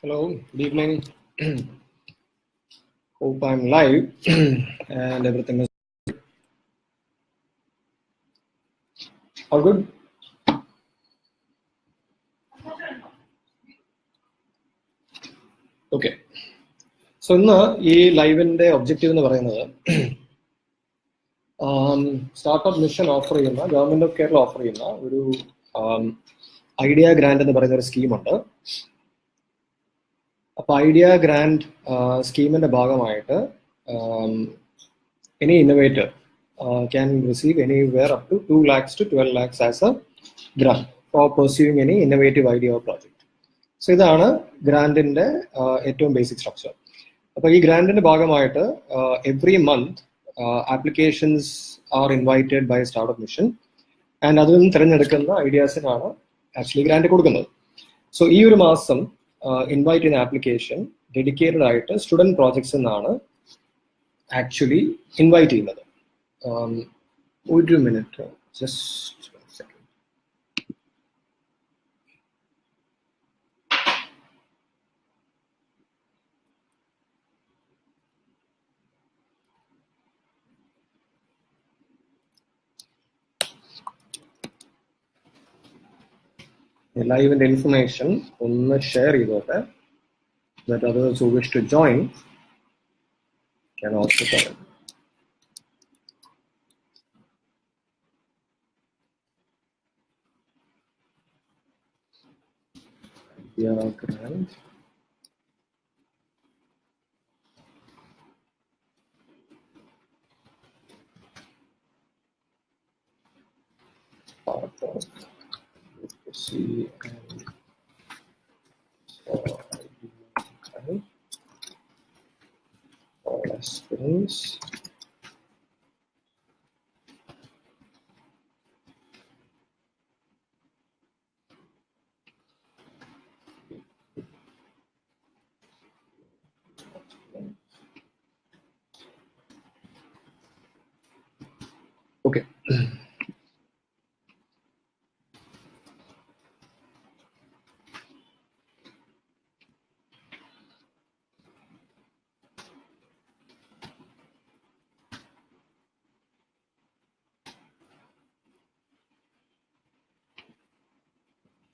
Hello, good evening. Hope I'm live and everything is all good. Okay. So ഇന്ന് ഈ ലൈവിന്റെ objective എന്ന് പറയുന്നത് startup mission offer ചെയ്യുന്ന government of Kerala offer ചെയ്യുന്ന ഒരു ഐഡിയ ഗ്രാൻഡ് എന്ന് പറയുന്ന ഒരു സ്കീമുണ്ട്. അപ്പോൾ ഐഡിയ ഗ്രാൻഡ് സ്കീമിന്റെ ഭാഗമായിട്ട് any innovator can receive anywhere up to 2 lakhs to 12 lakhs as a grant for pursuing any innovative idea or project. So ഇതാണ് ഗ്രാൻഡിന്റെ ഏറ്റവും ബേസിക് സ്ട്രക്ചർ. അപ്പോൾ ഈ ഗ്രാൻഡിന്റെ ഭാഗമായിട്ട് every month applications are invited by startup mission and അതിൽ നിന്ന് തിരഞ്ഞെടുക്കുന്ന ഐഡിയാസിനാണ് ആക്ച്വലി ഗ്രാൻഡ് കൊടുക്കുന്നത്. സോ ഈ ഒരു മാസം ഇൻവൈറ്റ് ചെയ്യുന്ന ആപ്ലിക്കേഷൻ ഡെഡിക്കേറ്റഡ് ആയിട്ട് സ്റ്റുഡൻറ് പ്രോജക്ട്സ് എന്നാണ് ആക്ച്വലി ഇൻവൈറ്റ് ചെയ്യുന്നത്. ഒരു മിനിറ്റ്, ജസ്റ്റ് സെക്കൻഡ്. ലൈവിന്റെ ഇൻഫർമേഷൻ ഒന്ന് ഷെയർ ചെയ്തോട്ടെ. that others who wish to join can also join. Yeah, grand. Part of Advocacy and all aspirants. Okay.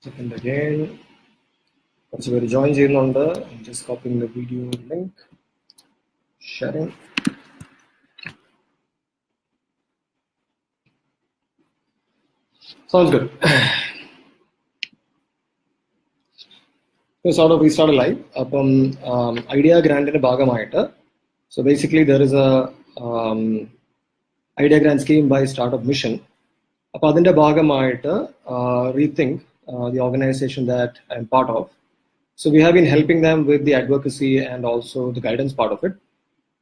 Second again. Once you join ചെയ്യുന്നുണ്ട്, I'm just copying the video link, sharing. Sounds good. So sort of we started live. അപ്പം idea ഗ്രാൻഡിന്റെ ഭാഗമായിട്ട്, so basically there is a idea grand scheme by startup mission. അപ്പോൾ അതിന്റെ ഭാഗമായിട്ട് rethink the organization that I'm part of. So we have been helping them with the advocacy and also the guidance part of it.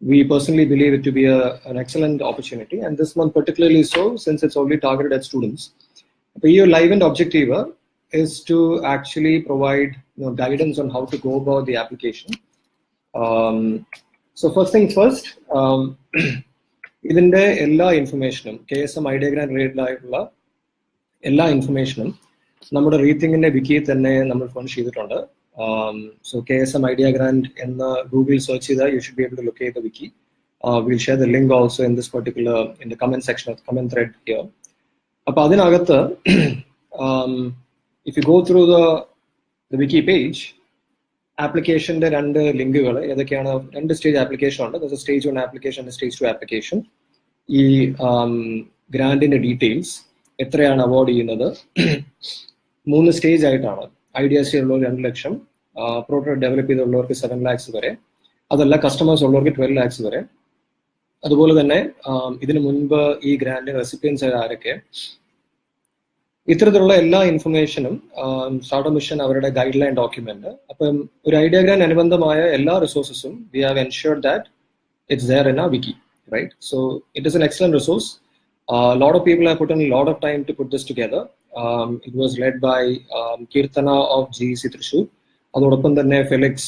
We personally believe it to be an excellent opportunity, and this month particularly so, since it's only targeted at students. But your live and objective is to actually provide guidance on how to go about the application. So first things first, ഇതിന്റെ എല്ലാ ഇൻഫർമേഷനും KSM idea grand related ആയിട്ടുള്ള എല്ലാ ഇൻഫർമേഷനും നമ്മുടെ റീതിങ്കിന്റെ വിക്കിയിൽ തന്നെ നമ്മൾ fund ചെയ്തിട്ടുണ്ട്. So KSM idea grand എന്ന് Google search ചെയ്താൽ you should be able to locate the wiki. We'll share the link also in this particular, in the comment section of the comment thread here. അപ്പോൾ അതിനകത്ത് if you go through the wiki page, ആപ്ലിക്കേഷന്റെ രണ്ട് ലിങ്കുകൾ ഏതൊക്കെയാണ്? രണ്ട് stage application ഉണ്ട്. there's a stage 1 application and stage 2 application. ഈ ഗ്രാൻഡിന്റെ details, എത്രയാണ് അവാർഡ് ചെയ്യുന്നത്, 3 സ്റ്റേജ് ആയിട്ടാണ്. ഐഡിയാസ് ഉള്ളവർ 2 ലക്ഷം, പ്രോട്ടോടൈപ്പ് ഡെവലപ്പ് ചെയ്തുള്ളവർക്ക് 7 lakhs വരെ, അതല്ല കസ്റ്റമേഴ്സ് ഉള്ളവർക്ക് 12 lakhs വരെ. അതുപോലെ തന്നെ ഇതിനു മുൻപ് ഈ ഗ്രാൻഡിന് റെസിപ്പിയൻസ് ആയ ആരൊക്കെ, ഇത്തരത്തിലുള്ള എല്ലാ ഇൻഫർമേഷനും സ്റ്റാർട്ടപ്പ് മിഷൻ അവരുടെ ഗൈഡ് ലൈൻ ഡോക്യുമെന്റ്. അപ്പം ഒരു ഐഡിയ ഗ്രാൻഡ് അനുബന്ധമായ എല്ലാ റിസോഴ്സസും we have ensured that it's there in a wiki, right? So it is an excellent resource. Lot of people have put in a lot of time to put this together. It was led by Kirtana of GEC Thrissur. അതോടൊപ്പം തന്നെ Felix,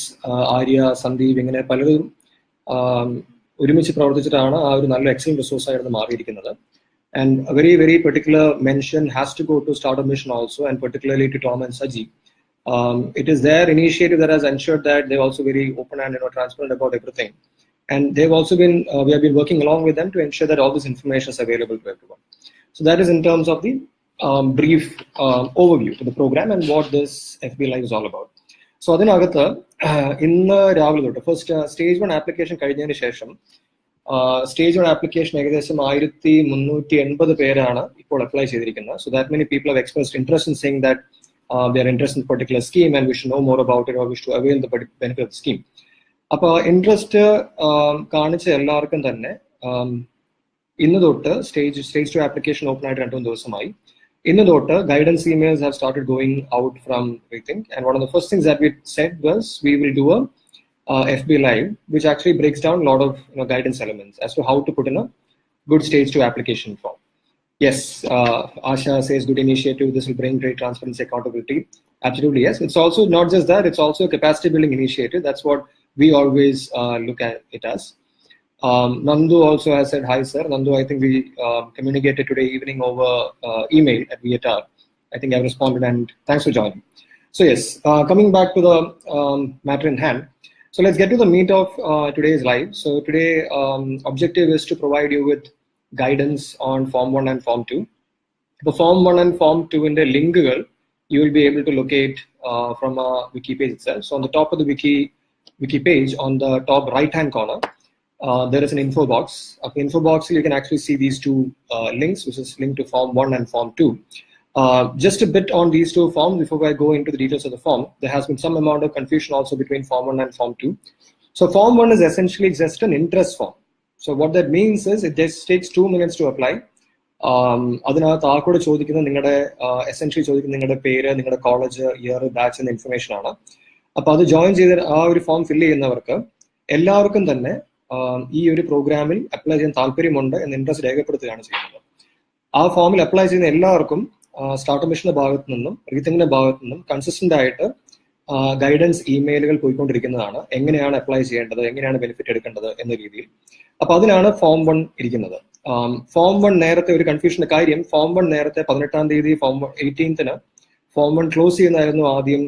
Arya, Sandeep, ഇങ്ങനെ പലരും ഒരുമിച്ച് പ്രവർത്തിച്ചിട്ടാണ് ആ ഒരു നല്ല excellent resource ആയിരുന്നു മാറിയിരിക്കുന്നത്. And a very, very particular mention has to go to Startup Mission also, and particularly to Tom and Saji It is their initiative that has ensured that they're also very open and transparent about everything. And they've also been, we have been working along with them to ensure that all this information is available to everyone. So that is in terms of the brief overview to the program and what this FB Live is all about. So അതിനകത്ത് ഇന്ന് രാവിലെ തൊട്ട് first stage 1 application കഴിഞ്ഞതിന് ശേഷം stage 1 application ഏകദേശം 1380 പേരാണ് ഇപ്പോൾ apply ചെയ്തിരിക്കുന്നത്. So that many people have expressed interest in saying that they are interested in a particular scheme and we should know more about it or wish to avail the benefit of the scheme. അപ്പോൾ interest കാണിച്ച എല്ലാവർക്കും തന്നെ ഇന്ന് തൊട്ട് stage 2 application open ആയിട്ട് 2 ദിവസമായി. ഇന്ന് തൊട്ട് guidance emails have started going out from everything, and one of the first things that we said was we will do a FB Live which actually breaks down a lot of guidance elements as to how to put in a good stage 2 application form. Yes, Asha says good initiative, this will bring great transparency, accountability. Absolutely, yes. It's also not just that, it's also a capacity building initiative. That's what we always look at it as. Nandu also has said hi sir. Nandu, I think we communicated today evening over email at VTR. I think I've responded and thanks for joining. So yes, coming back to the matter in hand. So let's get to the meat of today's live. So today objective is to provide you with guidance on Form 1 and Form 2. The Form 1 and Form 2 in the link you will be able to locate from a wiki page itself. So on the top of the wiki page, on the top right hand corner, there is an info box. Of the info box, you can actually see these two links, which is linked to Form 1 and Form 2. Just a bit on these two forms before I go into the details of the form. There has been some amount of confusion also between Form 1 and Form 2. So Form 1 is essentially just an interest form. So what that means is it just takes 2 minutes to apply. അതിനകത്ത് ആർക്കോട് ചോദിക്കുന്നത് നിങ്ങളുടെ essentially ചോദിക്കുന്നത് നിങ്ങളുടെ പേര്, നിങ്ങളുടെ college, year, batch എന്ന information ആണ്. അപ്പോൾ അത് ജോയിൻ ചെയ്ത് ആ ഒരു ഫോം ഫില്ല് ചെയ്യുന്നവർക്ക് എല്ലാവർക്കും തന്നെ ഈ ഒരു പ്രോഗ്രാമിൽ അപ്ലൈ ചെയ്യാൻ താല്പര്യമുണ്ട് എന്ന് ഇൻട്രസ്റ്റ് രേഖപ്പെടുത്തുകയാണ് ചെയ്യുന്നത്. ആ ഫോമിൽ അപ്ലൈ ചെയ്യുന്ന എല്ലാവർക്കും സ്റ്റാർട്ടപ്പ് മിഷന്റെ ഭാഗത്തു നിന്നും റീതിങ്കിന്റെ ഭാഗത്തു നിന്നും കൺസിസ്റ്റന്റ് ആയിട്ട് ഗൈഡൻസ് ഇമെയിലുകൾ പോയിക്കൊണ്ടിരിക്കുന്നതാണ്. എങ്ങനെയാണ് അപ്ലൈ ചെയ്യേണ്ടത്, എങ്ങനെയാണ് ബെനിഫിറ്റ് എടുക്കേണ്ടത് എന്ന രീതിയിൽ. അപ്പൊ അതിനാണ് ഫോം 1 ഇരിക്കുന്നത്. ഫോം 1 നേരത്തെ ഒരു കൺഫ്യൂഷന്റെ കാര്യം, ഫോം 1 നേരത്തെ 18-ാം തീയതി ഫോം 18th ഫോം 1 ക്ലോസ് ചെയ്യുന്നതായിരുന്നു ആദ്യം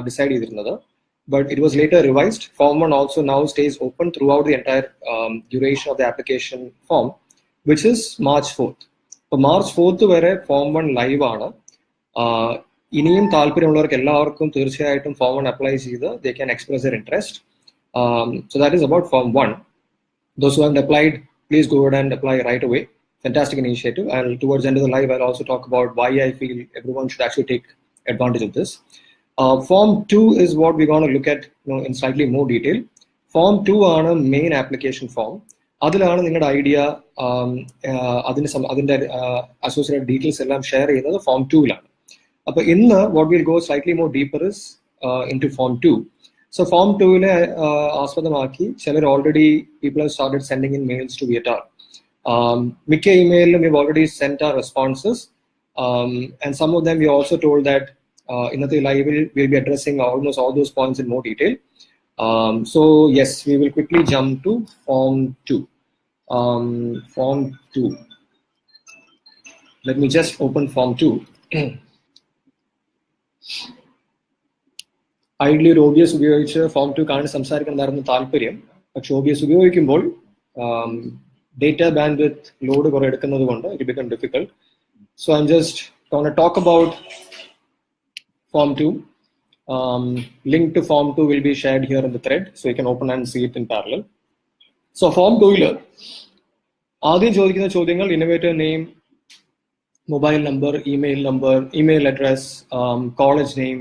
ഡിസൈഡ് ചെയ്തിരുന്നത്. But it was later revised. Form 1 also now stays open throughout the entire duration of the application form, which is March 4th. So March 4th വരെ Form 1 live ആണ്. ഇനിയും താല്പര്യമുള്ളവർക്ക് എല്ലാവർക്കും തീർച്ചയായിട്ടും Form 1 apply ചെയ്ത് they can express their interest. So that is about Form 1. Those who haven't applied, please go ahead and apply right away. Fantastic initiative. And towards the end of the live, I'll also talk about why I feel everyone should actually take advantage of this. Form 2 is what we're going to look at in slightly more detail. Form 2 ആണ് main application form. അതിലാണ് നിങ്ങളുടെ idea അതിന്റെ associated details എല്ലാം share ചെയ്യുന്നത് form 2-ലാണ്. അപ്പൊ ഇന്ന് what we'll go slightly more deeper is into Form 2. So Form 2-നെ ആസ്പദമാക്കി ചിലർ already people have started sending in mails to VTR. മിക്ക ഇമെയിലും we've already sent our responses, and some of them we also told that ഇന്നത്തെ ലൈവിൽ we'll be addressing almost all those points in more detail. So yes, we will quickly jump to Form 2. Form 2. Let me just open Form 2. Ideally ഒരു OBS ഉപയോഗിച്ച് Form 2 കാണി സംസാരിക്കുന്നതായിരുന്നു താല്പര്യം. പക്ഷെ OBS ഉപയോഗിക്കുമ്പോൾ data band വിത്ത് load കുറെ എടുക്കുന്നത് കൊണ്ട് it become difficult. So I'm just going to talk about Form 2. Link to Form 2 will be shared here in the thread, so you can open and see it in parallel. So Form 2-ൽ ആദ്യം ചോദിക്കുന്ന ചോദ്യങ്ങൾ innovator name, mobile number, email address, college name,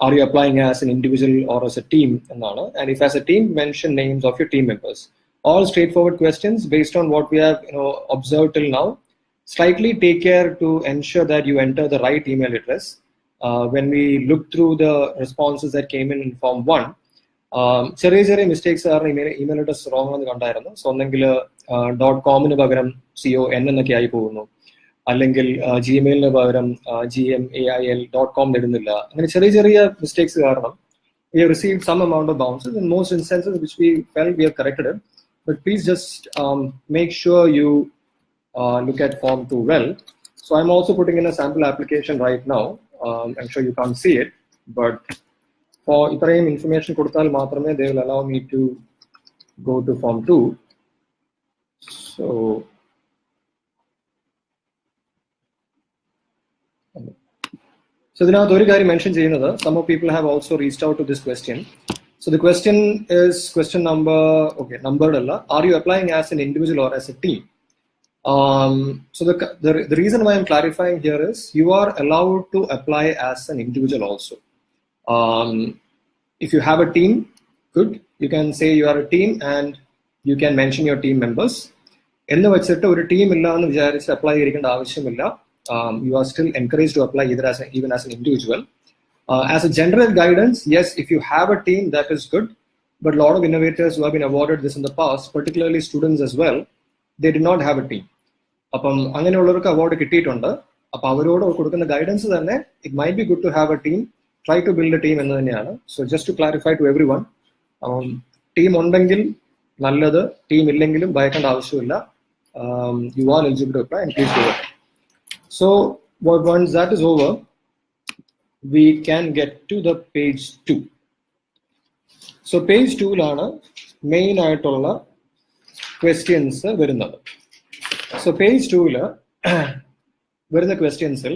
are you applying as an individual or as a team എന്നാണ്. And if as a team, mention names of your team members. All straightforward questions based on what we have observed till now. Slightly take care to ensure that you enter the right email address. When we look through the responses that came in Form 1, ചെറിയ mistakes കാരണം email address wrong എന്ന് കണ്ടായിരുന്നു. So ഒന്നെങ്കിൽ .com പകരം CON എന്നൊക്കെ ആയി പോകുന്നു, അല്ലെങ്കിൽ ജിമെയിലിന് പകരം GMAIL.com ഇടുന്നില്ല. അങ്ങനെ ചെറിയ മിസ്റ്റേക്സ് കാരണം we have received some amount of bounces. In most instances which we felt we have corrected it, but please just make sure you look at Form 2 well. So I'm also putting in a sample application right now. I'm sure you can't see it, but for itarayum information koduttal maatrame they will allow me to go to form 2. So ഇതിനകത്ത് ഒരു കാര്യം mention ചെയ്യുന്നത്, some of people have also reached out to this question. So the question is question number, okay, numbered alla, are you applying as an individual or as a team? So the reason why I'm clarifying here is you are allowed to apply as an individual also. If you have a team, good, you can say you are a team and you can mention your team members. Ennu vechittu oru team illa ennu vicharichu apply cheyikenda avashyamilla. You are still encouraged to apply either even as an individual. As a general guidance, yes, if you have a team, that is good, but a lot of innovators who have been awarded this in the past, particularly students as well, they did not have a team. അപ്പം അങ്ങനെയുള്ളവർക്ക് award കിട്ടിയിട്ടുണ്ട്. അപ്പോൾ അവരോട് കൊടുക്കുന്ന guidance തന്നെ it might be good to have a team, try to build a team എന്ന് തന്നെയാണ്. So just to clarify to everyone, team ഉണ്ടെങ്കിൽ നല്ലത്, ടീം ഇല്ലെങ്കിലും ഭയക്കേണ്ട ആവശ്യമില്ല. You are eligible to apply and please do it. So once that is over, we can get to the page 2. So page 2 ലാണ് main ആയിട്ടുള്ള questions വരുന്നത്. So page 2 വരുന്ന ക്വസ്റ്റ്യൻസിൽ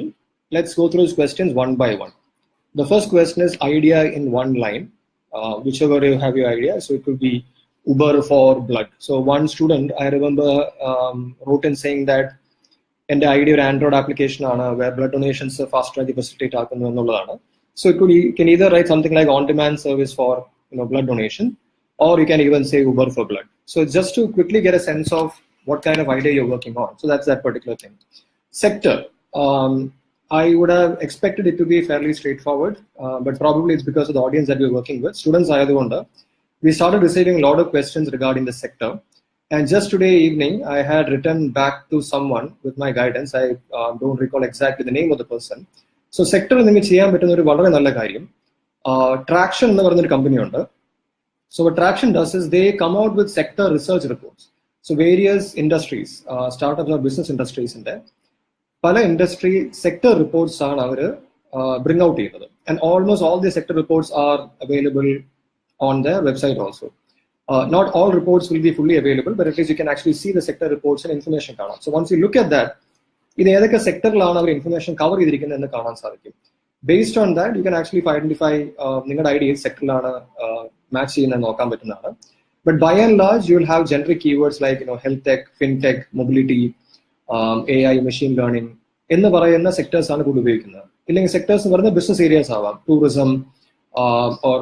let's go through these questions one by one. The first question is idea in one line, whichever you have your idea. So it could be Uber for blood. So one student I remember wrote in saying that എൻ്റെ idea ഒരു Android application ആണ് where blood donations fast ആയിട്ട് facilitate ആക്കുന്നു എന്നുള്ളതാണ്. So it can either write something like on demand service for blood donation, or you can even say Uber for blood. So just to quickly get a sense of what kind of idea you're working on. So that's that particular thing. Sector, I would have expected it to be fairly straightforward, but probably it's because of the audience that we're working with. Students ayadonda we started receiving a lot of questions regarding the sector. And just today evening, I had written back to someone with my guidance. I don't recall exactly the name of the person. So sector ennu cheyan pattuna oru valare nalla karyam. Traction ennu parayna oru company undu. So what Traction does is they come out with sector research reports. So various industries, startups or business industries in there, pala industry sector reports are avaru bring out cheyyunnathu. And almost all the sector reports are available on their website also. Not all reports will be fully available, but at least you can actually see the sector reports and information കാണാം. So once you look at that, ഇത് ഏതൊക്കെ സെക്ടറിലാണ് അവർ information cover ചെയ്തിരിക്കുന്നത് എന്ന് കാണാൻ സാധിക്കും. Based on that, you can actually identify നിങ്ങളുടെ idea ഏത് സെക്ടറിലാണ് match ചെയ്യുന്നത് നോക്കാൻ പറ്റുന്നതാണ്. But by and large, you will have generic keywords like health tech, fintech, mobility, AI, machine learning എന്ന് പറയുന്ന സെക്ടേഴ്സ് ആണ് കൂടുതൽ ഉപയോഗിക്കുന്നത്. ഇല്ലെങ്കിൽ സെക്ടേഴ്സ് എന്ന് പറയുന്ന ബിസിനസ് ഏരിയാസ് ആവാം, tourism or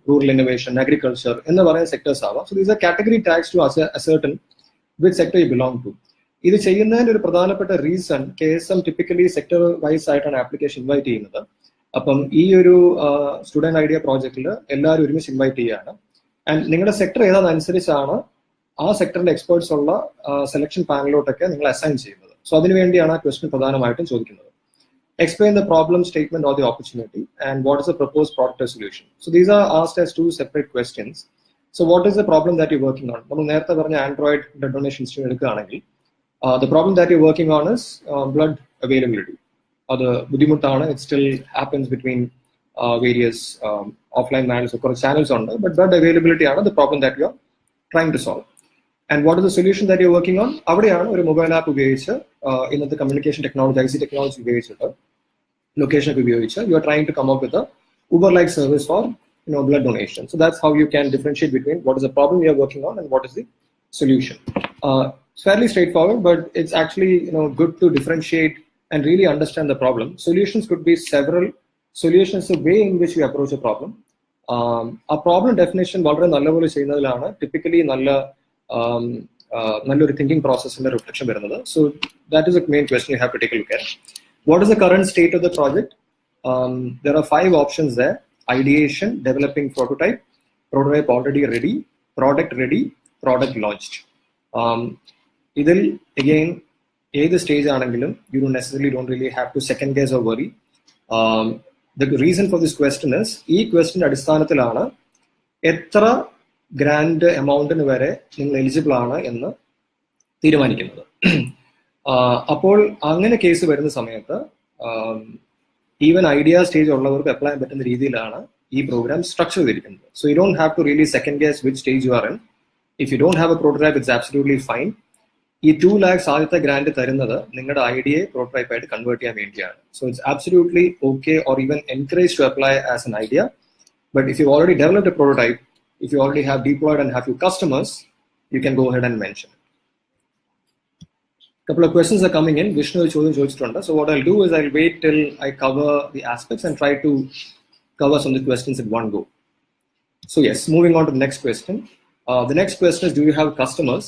rural innovation, agriculture, in the various sectors. So these are category tags to ascertain which sector you belong to. This is a reason KSM typically sector wise site and application invite ചെയ്യുന്നത്. അപ്പം ഈ ഒരു student idea പ്രോജക്റ്റിൽ എല്ലാവരും ഒരുമിച്ച് invite ചെയ്യാണ്. And നിങ്ങളുടെ sector ഏതാണെന്നനുസരിച്ചാണ് ആ സെക്ടറിന്റെ എക്സ്പേർട്സ് ഉള്ള സെലക്ഷൻ പാനലിലോട്ടൊക്കെ നിങ്ങൾ അസൈൻ ചെയ്യുന്നത്. സോ അതിനുവേണ്ടിയാണ് ആ ക്വസ്റ്റ്യൻ പ്രധാനമായിട്ടും ചോദിക്കുന്നത്. Explain the problem statement or the opportunity and what is the proposed product or solution. So these are asked as two separate questions. So what is the problem that you're working on? നമ്മൾ നേരത്തെ പറഞ്ഞ Android blood donation scheme എടുക്കുകയാണെങ്കിൽ the problem that you're working on is blood availability. അത് ബുദ്ധിമുട്ടാണ്. It still happens between various offline channels or channels ഉണ്ട്, but blood availability ആണ് the problem that you're trying to solve. And what is the solution that you're working on? അവിടെയാണ് ഒരു mobile app ഉപയോഗിച്ച് ഇന്നത്തെ communication technology, IC technology ഉപയോഗിച്ചിട്ട് location ഉപയോഗിച്ച് you are trying to come up with a Uber-like service for blood donation. So that's how you can differentiate between what is the problem you are working on and what is the solution. It's fairly straightforward, but it's actually good to differentiate and really understand the problem. Solutions could be several. Solutions the way in which we approach a problem. A problem definition വളരെ നല്ലപോലെ ചെയ്യുന്നതിലാണ് typically നല്ലൊരു thinking പ്രോസസ്സിന്റെ reflection വരുന്നത്. So that is a main question you have to take a look at. What is the current state of the project? There are 5 options there: ideation, developing prototype already ready, product ready, product launched. ഇതിൽ again ഏത് stage ആണെങ്കിലും you don't really have to second guess or worry. The reason for this question is ഈ question അടിസ്ഥാനത്തിലാണ് എത്ര grand എമൗണ്ടിന് വരെ നിങ്ങൾ eligible ആണ് എന്ന് തീരുമാനിക്കുന്നത്. അപ്പോൾ അങ്ങനെ കേസ് വരുന്ന സമയത്ത് even idea stage ഉള്ളവർക്ക് apply ചെയ്യാൻ പറ്റുന്ന രീതിയിലാണ് ഈ program structure ചെയ്തിരിക്കുന്നത്. So you don't have to really second guess which stage you are in. If you don't have a prototype, it's absolutely fine. ഈ 2 lakhs ആദ്യത്തെ ഗ്രാന്റ് തരുന്നത് നിങ്ങളുടെ ഐഡിയയെ പ്രോട്ടോടൈപ്പ് ആയിട്ട് കൺവേർട്ട് ചെയ്യാൻ വേണ്ടിയാണ്. So it's absolutely okay or even encouraged to apply as an idea. But if you've already developed a prototype, if you already have deployed and have few customers, you can go ahead and mention it. Couple of questions are coming in. Vishnu Choichitunda. So what I'll do is I'll wait till I cover the aspects and try to cover some of the questions at one go. So yes, moving on to the next question. The next question is, do you have customers?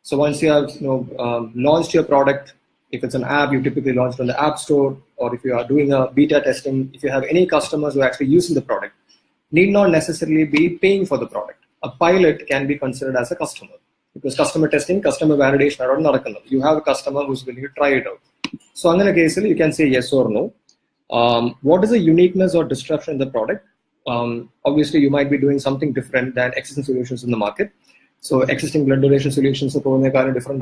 So once you have launched your product, if it's an app, you typically launch it on the App Store, or if you are doing a beta testing, if you have any customers who are actually using the product, need not necessarily be paying for the product. A pilot can be considered as a customer. Because customer testing, customer validation are not. You have a customer who's willing to try it out. So in that case, you can say yes or no. What is the uniqueness or disruption in the product? Obviously, you might be doing something different than existing solutions in the market. So existing blood donation solutions are different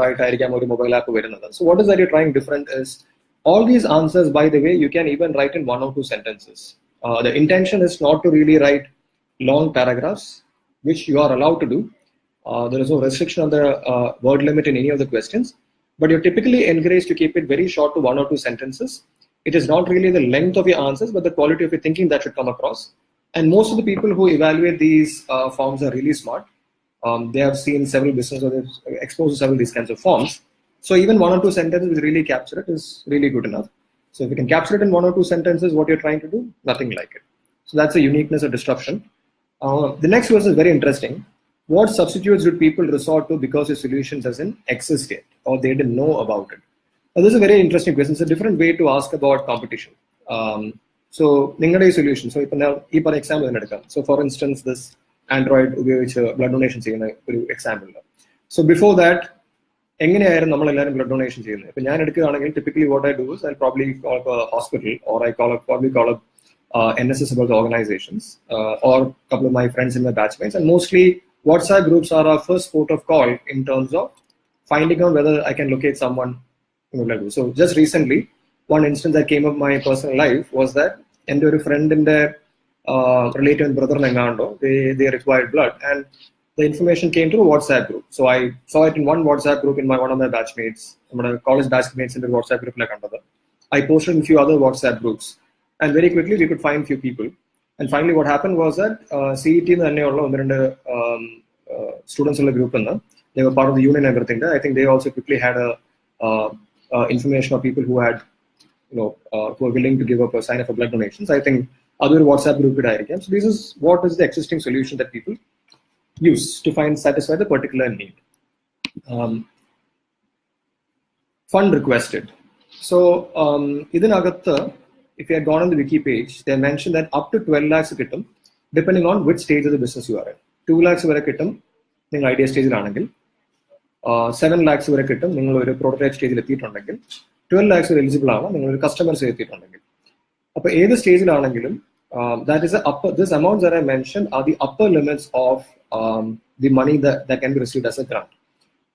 mobile app. So what is that you're trying different is, all these answers, by the way, you can even write in 1 or 2 sentences. The intention is not to really write long paragraphs, which you are allowed to do. There is no restriction on the word limit in any of the questions, but you're typically encouraged to keep it very short to 1 or 2 sentences. It is not really the length of your answers, but the quality of your thinking that should come across. And most of the people who evaluate these forms are really smart. They have seen several businesses, or they've exposed to several these kinds of forms. So even 1 or 2 sentences which really capture it is really good enough. So if you can capture it in 1 or 2 sentences, what you're trying to do, nothing like it. So that's a uniqueness or disruption. The next question is very interesting. What substitutes would people resort to because your solution doesn't exist yet, or they didn't know about it? Now, this is a very interesting question. It's a different way to ask about competition. So, ningade solution. So, now, for example, so for instance, this Android blood donation example. So before that, blood donation. Typically what I do is I'll probably call up a hospital, or I probably call up NSS about the organizations, or a couple of my friends in my batchmates, and mostly WhatsApp groups are our first port of call in terms of finding out whether I can locate someone. So just recently, one instance that came up in my personal life was that a friend in their relative and brother Nangando, they required blood, and the information came through a WhatsApp group. So I saw it in one WhatsApp group in one of my batchmates, college batchmates in the WhatsApp group. I posted in a few other WhatsApp groups, and very quickly we could find few people. And finally, what happened was that CET students in the group, they were part of the union and everything. I think they also quickly had information of people who had, who were willing to give up a sign of a blood donations. I think other WhatsApp group. So this is what is the existing solution that people use to satisfy the particular need. Fund requested. So if you had gone on the wiki page, they mentioned that up to 12 lakhs kittum, depending on which stage of the business you are in. 2 lakhs vare kittum, ningal idea stage il aanengil. 7 lakhs vare kittum, ningal oru prototype stage il ettiyittundeങ്കിൽ. 12 lakhs vare eligible aanu, ningal oru customer se ettiyittundeങ്കിൽ. Appo edu stage il aanengilum, that is the upper, this amounts that I mentioned are the upper limits of the money that can be received as a grant.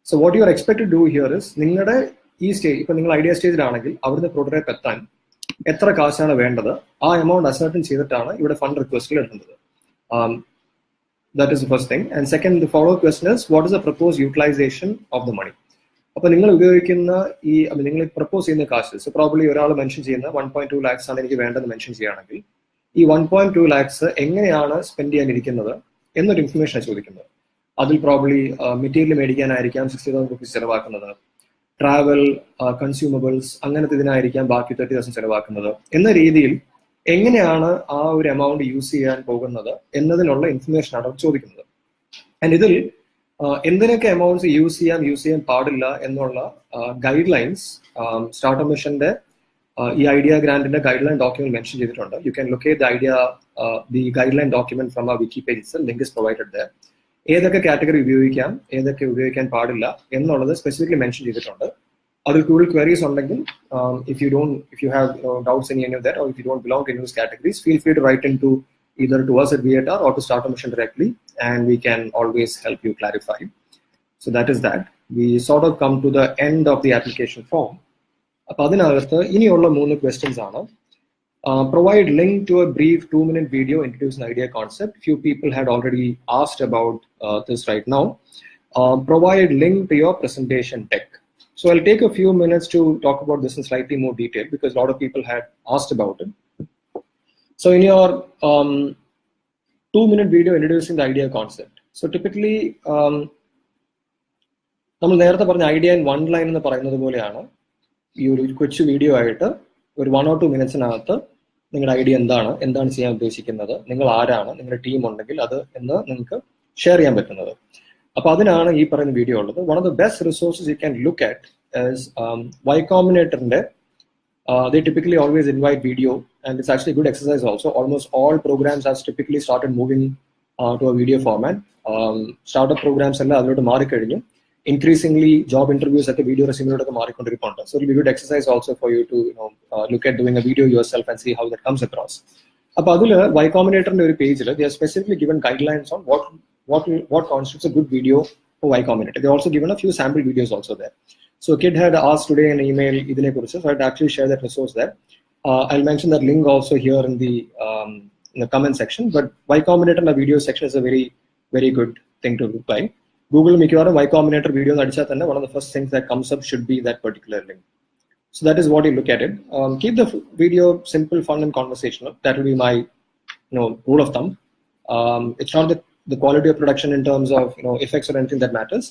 So what you are expected to do here is, ningade ee stage, ipo ningal idea stage il aanengil, avudne prototype ettan എത്ര കാശാണ് വേണ്ടത്, ആ amount അസർട്ടൻ ചെയ്തിട്ടാണ് ഇവിടെ fund റിക്വസ്റ്റിൽ എടുക്കുന്നത്. That is the first thing. And second, the follow-up question is, what is the proposed utilization of the money? അപ്പോൾ നിങ്ങൾ ഉപയോഗിക്കുന്ന നിങ്ങൾ പ്രപ്പോസ് ചെയ്യുന്ന കാശ്, സോ പ്രോബ്ലി ഒരാൾ മെൻഷൻ ചെയ്യുന്ന 1.2 lakhs ആണ് എനിക്ക് വേണ്ടതെന്ന് മെൻഷൻ ചെയ്യുകയാണെങ്കിൽ, ഈ 1.2 lakhs എങ്ങനെയാണ് സ്പെൻഡ് ചെയ്യാനിരിക്കുന്നത് എന്നൊരു ഇൻഫർമേഷനാണ് ചോദിക്കുന്നത്. അതിൽ പ്രോബ്ലി മെറ്റീരിയൽ മേടിക്കാനായിരിക്കാം 60,000 rupees ചിലവാക്കുന്നത്, ട്രാവൽ, കൺസ്യൂമബിൾസ്, അങ്ങനത്തെ ഇതിനായിരിക്കാം ബാക്കി 30,000 ചിലവാക്കുന്നത് എന്ന രീതിയിൽ എങ്ങനെയാണ് ആ ഒരു എമൗണ്ട് യൂസ് ചെയ്യാൻ പോകുന്നത് എന്നതിനുള്ള ഇൻഫർമേഷൻ ആണ് ചോദിക്കുന്നത്. ആൻഡ് ഇതിൽ എന്തിനൊക്കെ എമൗണ്ട്സ് യൂസ് ചെയ്യാൻ പാടില്ല എന്നുള്ള ഗൈഡ് ലൈൻസ് സ്റ്റാർട്ടപ്പ് മിഷന്റെ ഈ ഐഡിയ ഗ്രാന്റിന്റെ ഗൈഡ് ലൈൻ ഡോക്യുമെന്റ് മെൻഷൻ ചെയ്തിട്ടുണ്ട്. You can locate the guideline document from a wiki page, link is provided there. ഏതൊക്കെ കാറ്റഗറി ഉപയോഗിക്കാം, ഏതൊക്കെ ഉപയോഗിക്കാൻ പാടില്ല എന്നുള്ളത് സ്പെസിഫിക്കലി മെൻഷൻ ചെയ്തിട്ടുണ്ട്. അതിൽ കൂടുതൽ ക്വയറീസ് ഉണ്ടെങ്കിൽ, if you have doubts in any of that, or if you don't belong to any of those categories, feel free to write into either to us at VATR or to Startup Mission directly, and we can always help you clarify. So that is that. We sort of come to the end of the application form. അപ്പോൾ അതിനകത്ത് ഇനിയുള്ള 3 questions ആണ്. Provide link to a brief 2-minute video introducing idea concept. Few people had already asked about this right now. Provide link to your presentation deck. So I'll take a few minutes to talk about this in slightly more detail because a lot of people had asked about it. So in your 2-minute video introducing the idea concept. So typically, നമ്മൾ നേരത്തെ പറഞ്ഞ idea in 1 line എന്ന് പറയുന്നത് പോലെയാണ് ഈ ഒരു കൊച്ചു video ആയിട്ട് ഒരു 1 or 2 മിനിറ്റ്സിനകത്ത് നിങ്ങളുടെ ഐഡിയ എന്താണ് ചെയ്യാൻ ഉദ്ദേശിക്കുന്നത്, നിങ്ങൾ ആരാണ്, നിങ്ങളുടെ ടീം ഉണ്ടെങ്കിൽ അത് എന്ന് നിങ്ങൾക്ക് ഷെയർ ചെയ്യാൻ പറ്റുന്നത്. അപ്പോൾ അതിനാണ് ഈ പറയുന്ന വീഡിയോ ഉള്ളത്. One of the best resources you can look at is Y Combinatorന്റെ they typically always invite video, and it's actually a good exercise also. Almost all programs have typically started moving to a video format. Startup programs alla adilotte maari kazhinju. Increasingly job interviews at the video resume okke maarikondirikkundu. So it will be a good exercise also for you to look at doing a video yourself and see how that comes across. Appo adile Y Combinator oru page il they are specifically given guidelines on what constitutes a good video for Y Combinator. They also given a few sample videos also there. So kid had asked today in an email idine kurichu, so I'd actually share that resource there. I'll mention that link also here in the comment section. But Y Combinator in the video section is a very, very good thing to reply. Google mikkarum Y Combinator video adicha thanne one of the first things that comes up should be that particular link. So that is what you look at it. Keep the video simple, fun, and conversational. That will be my rule of thumb. It's not the quality of production in terms of effects or anything that matters.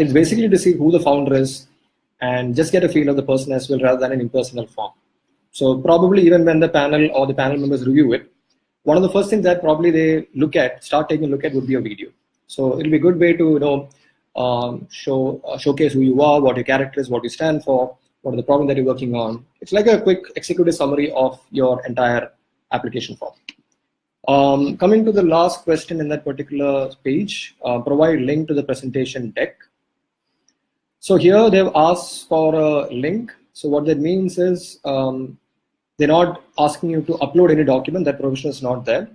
It's basically to see who the founder is and just get a feel of the person as well rather than an impersonal form. So probably even when the panel or the panel members review it, one of the first things that probably they start taking a look at would be a video. So it'll be a good way to showcase who you are, what your character is, what you stand for, what are the problem that you're working on. It's like a quick executive summary of your entire application form. Coming to the last question in that particular page, provide link to the presentation deck. So here they've asked for a link. So what that means is they're not asking you to upload any document. That provision is not there.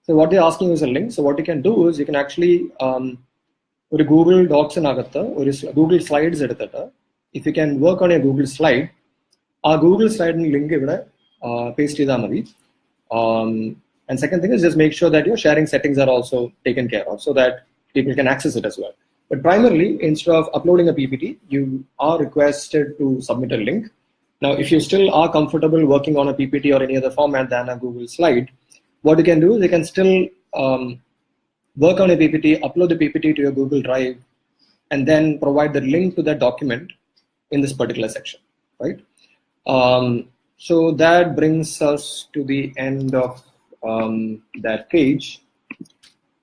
So what they're asking is a link. So what you can do is you can actually Google Docs or Google Slides if you can work on a Google slide, our Google slide link paste it. And second thing is just make sure that your sharing settings are also taken care of so that people can access it as well. But primarily, instead of uploading a PPT, you are requested to submit a link. Now, if you still are comfortable working on a PPT or any other format than a Google slide, what you can do is you can still work on a PPT, upload the PPT to your Google Drive, and then provide the link to that document in this particular section, right? So that brings us to the end of that page.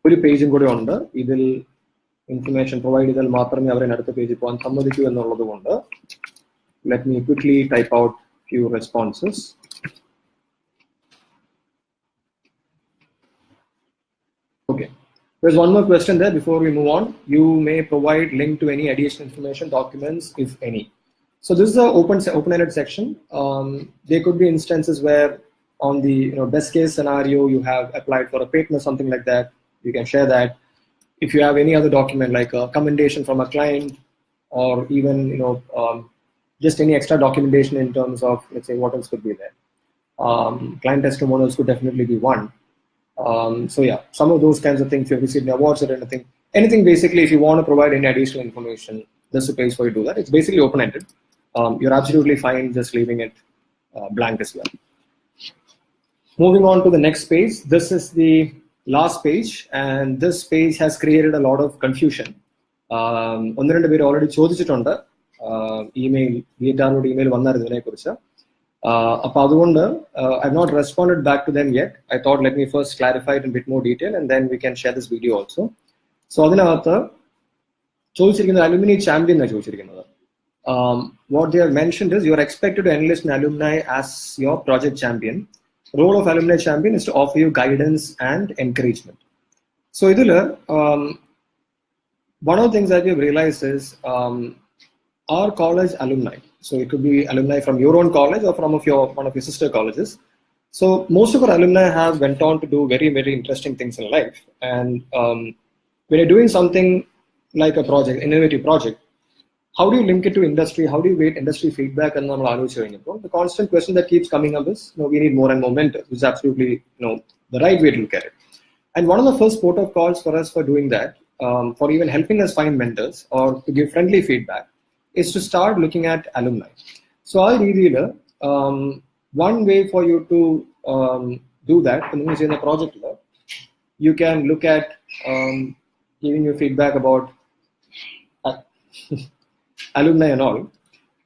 ഒരു പേജും കൂടെ ഉണ്ട്. ഇതിൽ information provide ചെയ്താൽ മാത്രമേ അവരെ അടുത്ത പേജിൽ പോകാൻ സമ്മതിക്കൂ എന്നുള്ളത് കൊണ്ട് let me quickly type out few responses. Okay, there's one more question there before we move on. You may provide link to any additional information documents if any. So this is an open-ended section. There could be instances where on the best case scenario you have applied for a patent or something like that, you can share that. If you have any other document like a commendation from a client or even just any extra documentation in terms of, let's say, what else could be there. Client testimonials could definitely be one. So yeah, some of those kinds of things, if you received awards or anything basically, if you want to provide any additional information, this is a place where you do that. It's basically open-ended. You're absolutely fine just leaving it blank as well. Moving on to the next page, this is the last page, and this page has created a lot of confusion. ഒന്ന് രണ്ട് പേര് already ചോദിച്ചിട്ടുണ്ട് email വന്നായിരുന്നു ഇതിനെക്കുറിച്ച്. അപ്പോൾ അതുകൊണ്ട് I've not responded back to them yet. I thought let me first clarify it in a bit more detail and then we can share this video also. So അതിനകത്ത് ചോദിച്ചിരിക്കുന്നത് അലുമിനി ചാമ്പ്യൻ എന്നാണ് ചോദിച്ചിരിക്കുന്നത്. What they have mentioned is you are expected to enlist an alumni as your project champion. Role of alumni champion is to offer you guidance and encouragement. So one of the things that we've realized is our college alumni. So it could be alumni from your own college or from one of your sister colleges. So most of our alumni have went on to do very, very interesting things in life. And when you're doing something like a project, innovative project, how do you link it to industry? How do you weight industry feedback? And the constant question that keeps coming up is, we need more and more mentors, which is absolutely the right way to look at it. And one of the first port of calls for us for doing that, for even helping us find mentors or to give friendly feedback, is to start looking at alumni. So one way for you to do that in the project, you can look at giving you feedback about alumni and all.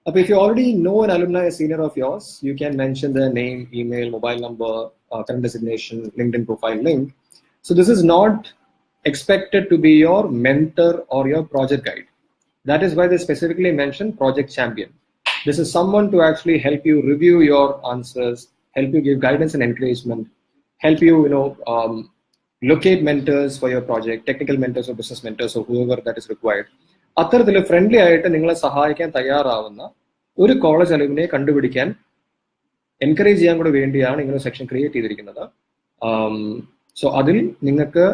But if you already know an alumni, a senior of yours, you can mention their name, email, mobile number, current designation, LinkedIn profile link. So this is not expected to be your mentor or your project guide. That is why they specifically mention project champion. This is someone to actually help you review your answers, help you give guidance and encouragement, help you, locate mentors for your project, technical mentors or business mentors or whoever that is required. അത്തരത്തിൽ friendly ആയിട്ട് നിങ്ങളെ സഹായിക്കാൻ തയ്യാറാവുന്ന ഒരു college അലുമിനെ കണ്ടുപിടിക്കാൻ encourage ചെയ്യാൻ കൂടെ വേണ്ടിയാണ് ഇങ്ങനെ സെക്ഷൻ ക്രിയേറ്റ് ചെയ്തിരിക്കുന്നത്. സോ അതിൽ നിങ്ങൾക്ക്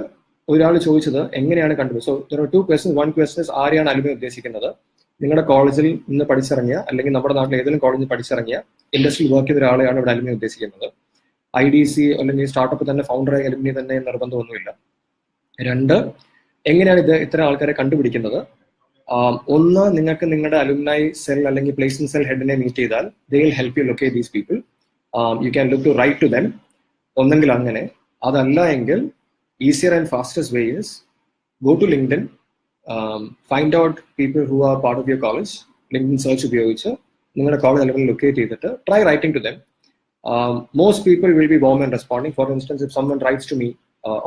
ഒരാൾ ചോദിച്ചത് എങ്ങനെയാണ് കണ്ടുപിടിച്ചത്. So there are two questions. One question is ആരെയാണ് അലുമിനെ ഉദ്ദേശിക്കുന്നത്? നിങ്ങളുടെ കോളേജിൽ നിന്ന് പഠിച്ചിറങ്ങിയ അല്ലെങ്കിൽ നമ്മുടെ നാട്ടിൽ ഏതെങ്കിലും കോളേജിൽ പഠിച്ചിറങ്ങിയ ഇൻഡസ്ട്രിയിൽ വർക്ക് ചെയ്ത ഒരാളെയാണ് ഇവിടെ അലുമിനെ ഉദ്ദേശിക്കുന്നത്. IDC അല്ലെങ്കിൽ സ്റ്റാർട്ടപ്പ് തന്നെ ഫൗണ്ടറായ അലുമിനി തന്നെ നിർബന്ധമൊന്നുമില്ല. രണ്ട്, എങ്ങനെയാണ് ഇത്തരം ആൾക്കാരെ കണ്ടുപിടിക്കുന്നത്? ഒന്ന്, നിങ്ങൾക്ക് നിങ്ങളുടെ അലുമിനൈ സെൽ അല്ലെങ്കിൽ പ്ലേസ്മെന്റ് സെൽ ഹെഡിനെ മീറ്റ് ചെയ്താൽ they will help you locate these people. You can look to write to them. ഒന്നെങ്കിൽ അങ്ങനെ, അതല്ല എങ്കിൽ easier and fastest way is go to LinkedIn, find out people who are part of your college. LinkedIn search ഉപയോഗിച്ച് നിങ്ങളുടെ college alumni locate ചെയ്തിട്ട് try writing to them. Most people will be warm and responding. For instance, if someone writes to me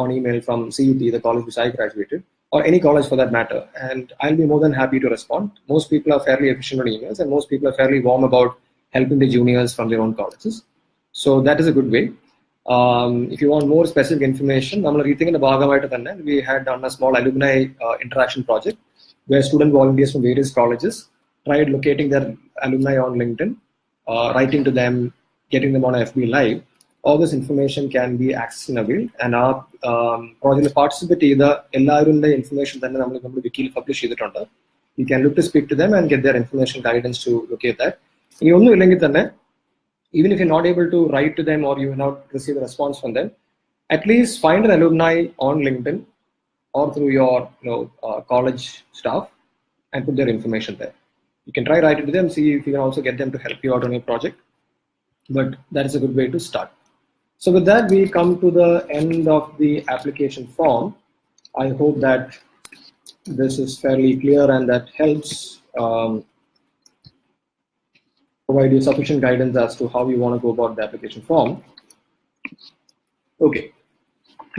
on email from CUT, the college which I graduated, or any college for that matter, and I'll be more than happy to respond. Most people are fairly efficient on emails, and most people are fairly warm about helping the juniors from their own colleges. So that is a good way. If you want more specific information, we had done a small alumni interaction project where student volunteers from various colleges tried locating their alumni on LinkedIn, writing to them, getting them on FB Live. All this information can be accessed and availed, and our project participate either the information that we wiki publish. You can look to speak to them and get their information guidance to locate that. Even if you're not able to write to them or you have not received a response from them, at least find an alumni on LinkedIn or through your college staff and put their information there. You can try writing to them, see if you can also get them to help you out on your project. But that is a good way to start. So with that, we come to the end of the application form. I hope that this is fairly clear and that helps provide you sufficient guidance as to how you want to go about the application form. Okay.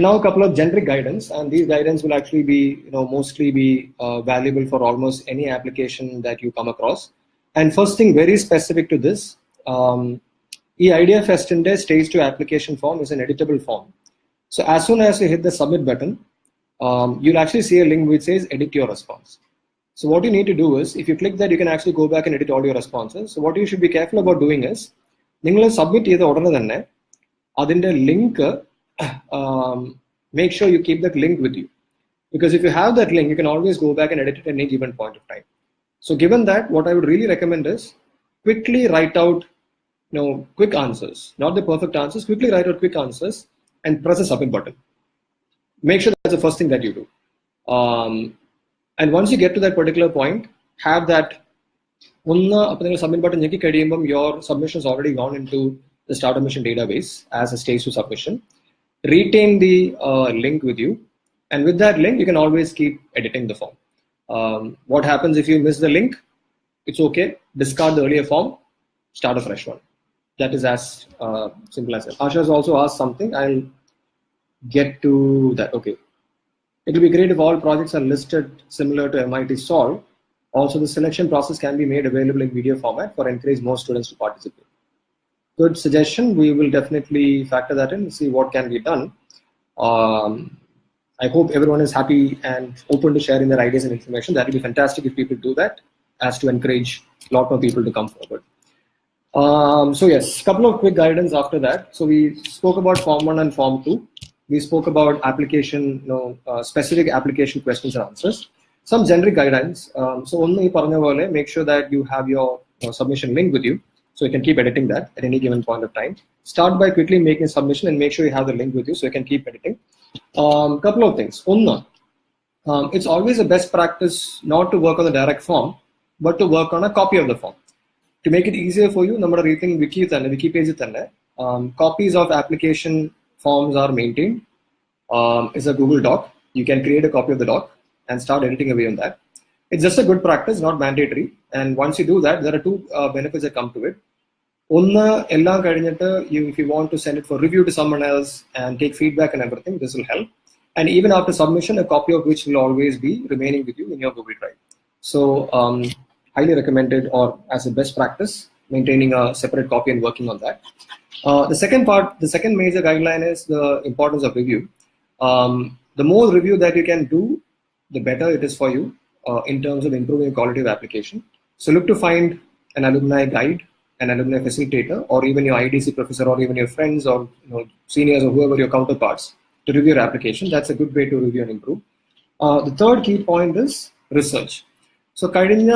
Now a couple of generic guidance, and these guidance will actually be, mostly be valuable for almost any application that you come across. And first thing, very specific to this, the idea first in the stage 2 application form is an editable form. So as soon as you hit the submit button, you'll actually see a link which says edit your response. So what you need to do is, if you click that, you can actually go back and edit all your responses. So what you should be careful about doing is, you submit the order the link, make sure you keep that link with you. Because if you have that link, you can always go back and edit it at any given point of time. So given that, what I would really recommend is quickly write out quick answers, not the perfect answers, quickly write out quick answers and press the submit button. Make sure that's the first thing that you do. And once you get to that particular point, have that submit button, your submission is already gone into the start admission database as a stage 2 submission. Retain the link with you, and with that link, you can always keep editing the form. What happens if you miss the link? It's okay. Discard the earlier form, start a fresh one. That is as simple as that. Asha has also asked something. I'll get to that. Okay. It will be great if all projects are listed similar to MIT Solve. Also, the selection process can be made available in video format for encourage more students to participate. Good suggestion. We will definitely factor that in and see what can be done. I hope everyone is happy and open to sharing their ideas and information. That will be fantastic if people do that, as to encourage a lot more people to come forward. So yes, a couple of quick guidance after that. So we spoke about Form 1 and Form 2. We spoke about application, specific application questions and answers. some generic guidelines. So only make sure that you have your submission link with you, so you can keep editing that at any given point of time. Start by quickly making submission and make sure you have the link with you so you can keep editing. Couple of things. It's always a best practice not to work on the direct form, but to work on a copy of the form. To make it easier for you, നമ്മുടെ റീത്തിങ് wiki page തന്നെ copies of application forms are maintained. It's a Google Doc. You can create a copy of the doc and start editing away on that. It's just a good practice, not mandatory. And once you do that, there are two benefits that come to it. If you want to send it for review to someone else and take feedback and everything, this will help. And even after submission, a copy of which will always be remaining with you in your Google Drive. So highly recommended, or as a best practice, maintaining a separate copy and working on that. The second major guideline is the importance of review. The more review that you can do, the better it is for you in terms of improving the quality of application. So look to find an alumni guide, an alumni facilitator, or even your IDC professor, or even your friends, or seniors, or whoever your counterparts, to review your application. That's a good way to review and improve. The third key point is research. So കഴിഞ്ഞ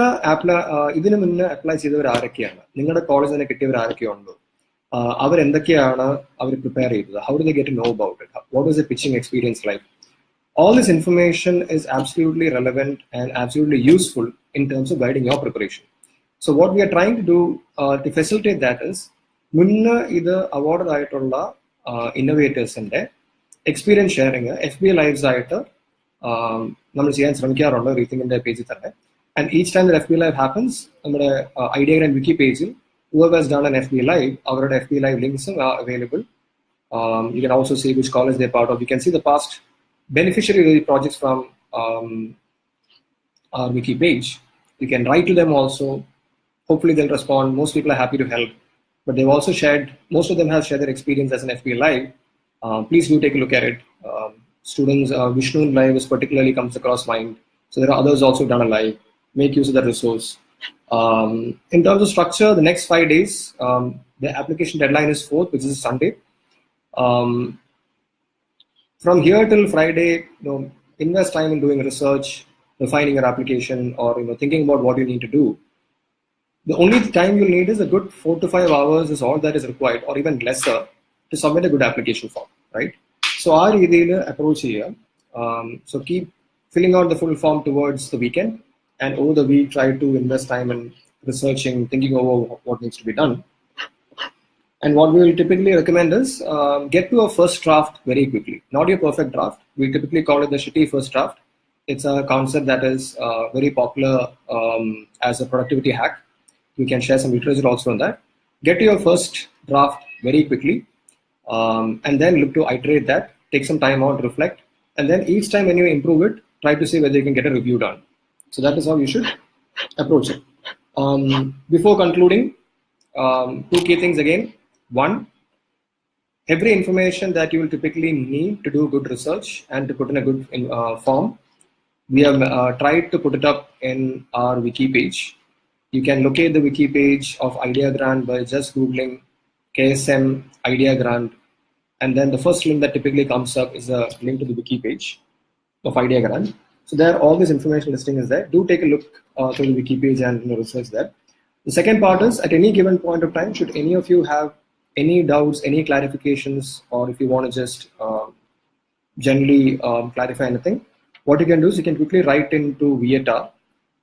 ഇതിനു മുന്നേ apply ചെയ്തവർ ആരൊക്കെയാണ്, നിങ്ങളുടെ college തന്നെ കിട്ടിയവർ ആരൊക്കെയുണ്ടോ, അവരെന്തൊക്കെയാണ് അവർ prepare ചെയ്തത്, how do they get to know about it, what was the pitching experience like. All this information is absolutely relevant and absolutely useful in terms of guiding your preparation. So what we are trying to do to facilitate that is, മുന്നേ ഇത് awarded ആയിട്ടുള്ള innovators-ന്റെ experience sharing FBA lives ആയിട്ട് നമ്മൾ ചെയ്യാൻ ശ്രമിക്കാറുണ്ട് റീത്തിങ്ങിന്റെ പേജിൽ തന്നെ. And each time that FBA Live happens, നമ്മുടെ Ideagram wiki page, whoever has done an FBA Live, our FBA Live links are available. You can also see which college they're part of. You can see the past beneficiary projects from our wiki page. You can write to them also. Hopefully they'll respond. Most people are happy to help. But they've also shared, most of them have shared their experience as an FBA Live. Please do take a look at it. Students, Vishnu Live is particularly comes across mind. So there are others also done a live. Make use of that resource. In terms of structure, the next 5 days, the application deadline is 4th, which is Sunday. From here till Friday, invest time in doing research, refining your application, or thinking about what you need to do. The only time you'll need is a good 4 to 5 hours is all that is required, or even lesser, to submit a good application form, right? So our approach here, so keep filling out the full form towards the weekend, and over the week try to invest time in researching, thinking over what needs to be done. And what we will typically recommend is get to a first draft very quickly. Not your perfect draft. We typically call it the shitty first draft. It's a concept that is very popular as a productivity hack. We can share some literature also on that. Get to your first draft very quickly, and then look to iterate that. Take some time out, reflect, and then each time when you improve it, try to see whether you can get a review done. So that is how you should approach it. Before concluding, 2 key things again. 1, every information that you will typically need to do good research and to put in a good form, we have tried to put it up in our wiki page. You can locate the wiki page of Idea Grant by just Googling KSM Idea Grant, and then the first link that typically comes up is a link to the wiki page of Idea Grant. So there, all this information listing is there. Do take a look to the wiki page and research that. The second part is, at any given point of time, should any of you have any doubts, any clarifications, or if you want to just generally clarify anything, what you can do is you can quickly write into VATR.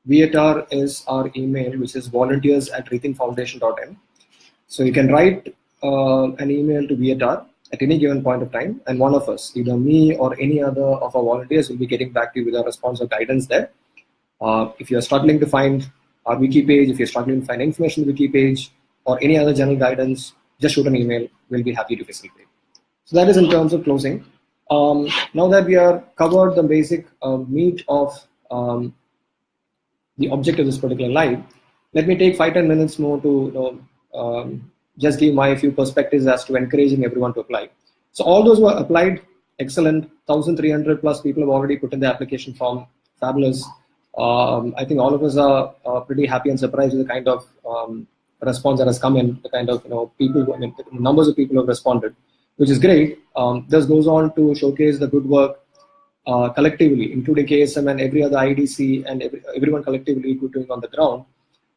VATR is our email, which is volunteers@rethink-foundation.in. So you can write an email to VATR at any given point of time, and one of us, either me or any other of our volunteers, will be getting back to you with a response or guidance there. If you're struggling to find our wiki page, if you're struggling to find information on the wiki page, or any other general guidance, just shoot an email. We'll be happy to facilitate. So that is in terms of closing. Now that we are covered the basic meat of the object of this particular live, let me take 5-10 minutes more to just give my few perspectives as to encouraging everyone to apply. So all those who are applied, excellent. 1,300 plus people have already put in the application form. Fabulous. I think all of us are pretty happy and surprised with the kind of response that has come in, the kind of people, the numbers of people who have responded, which is great. This goes on to showcase the good work collectively, including KSM and every other IDC and everyone collectively doing on the ground.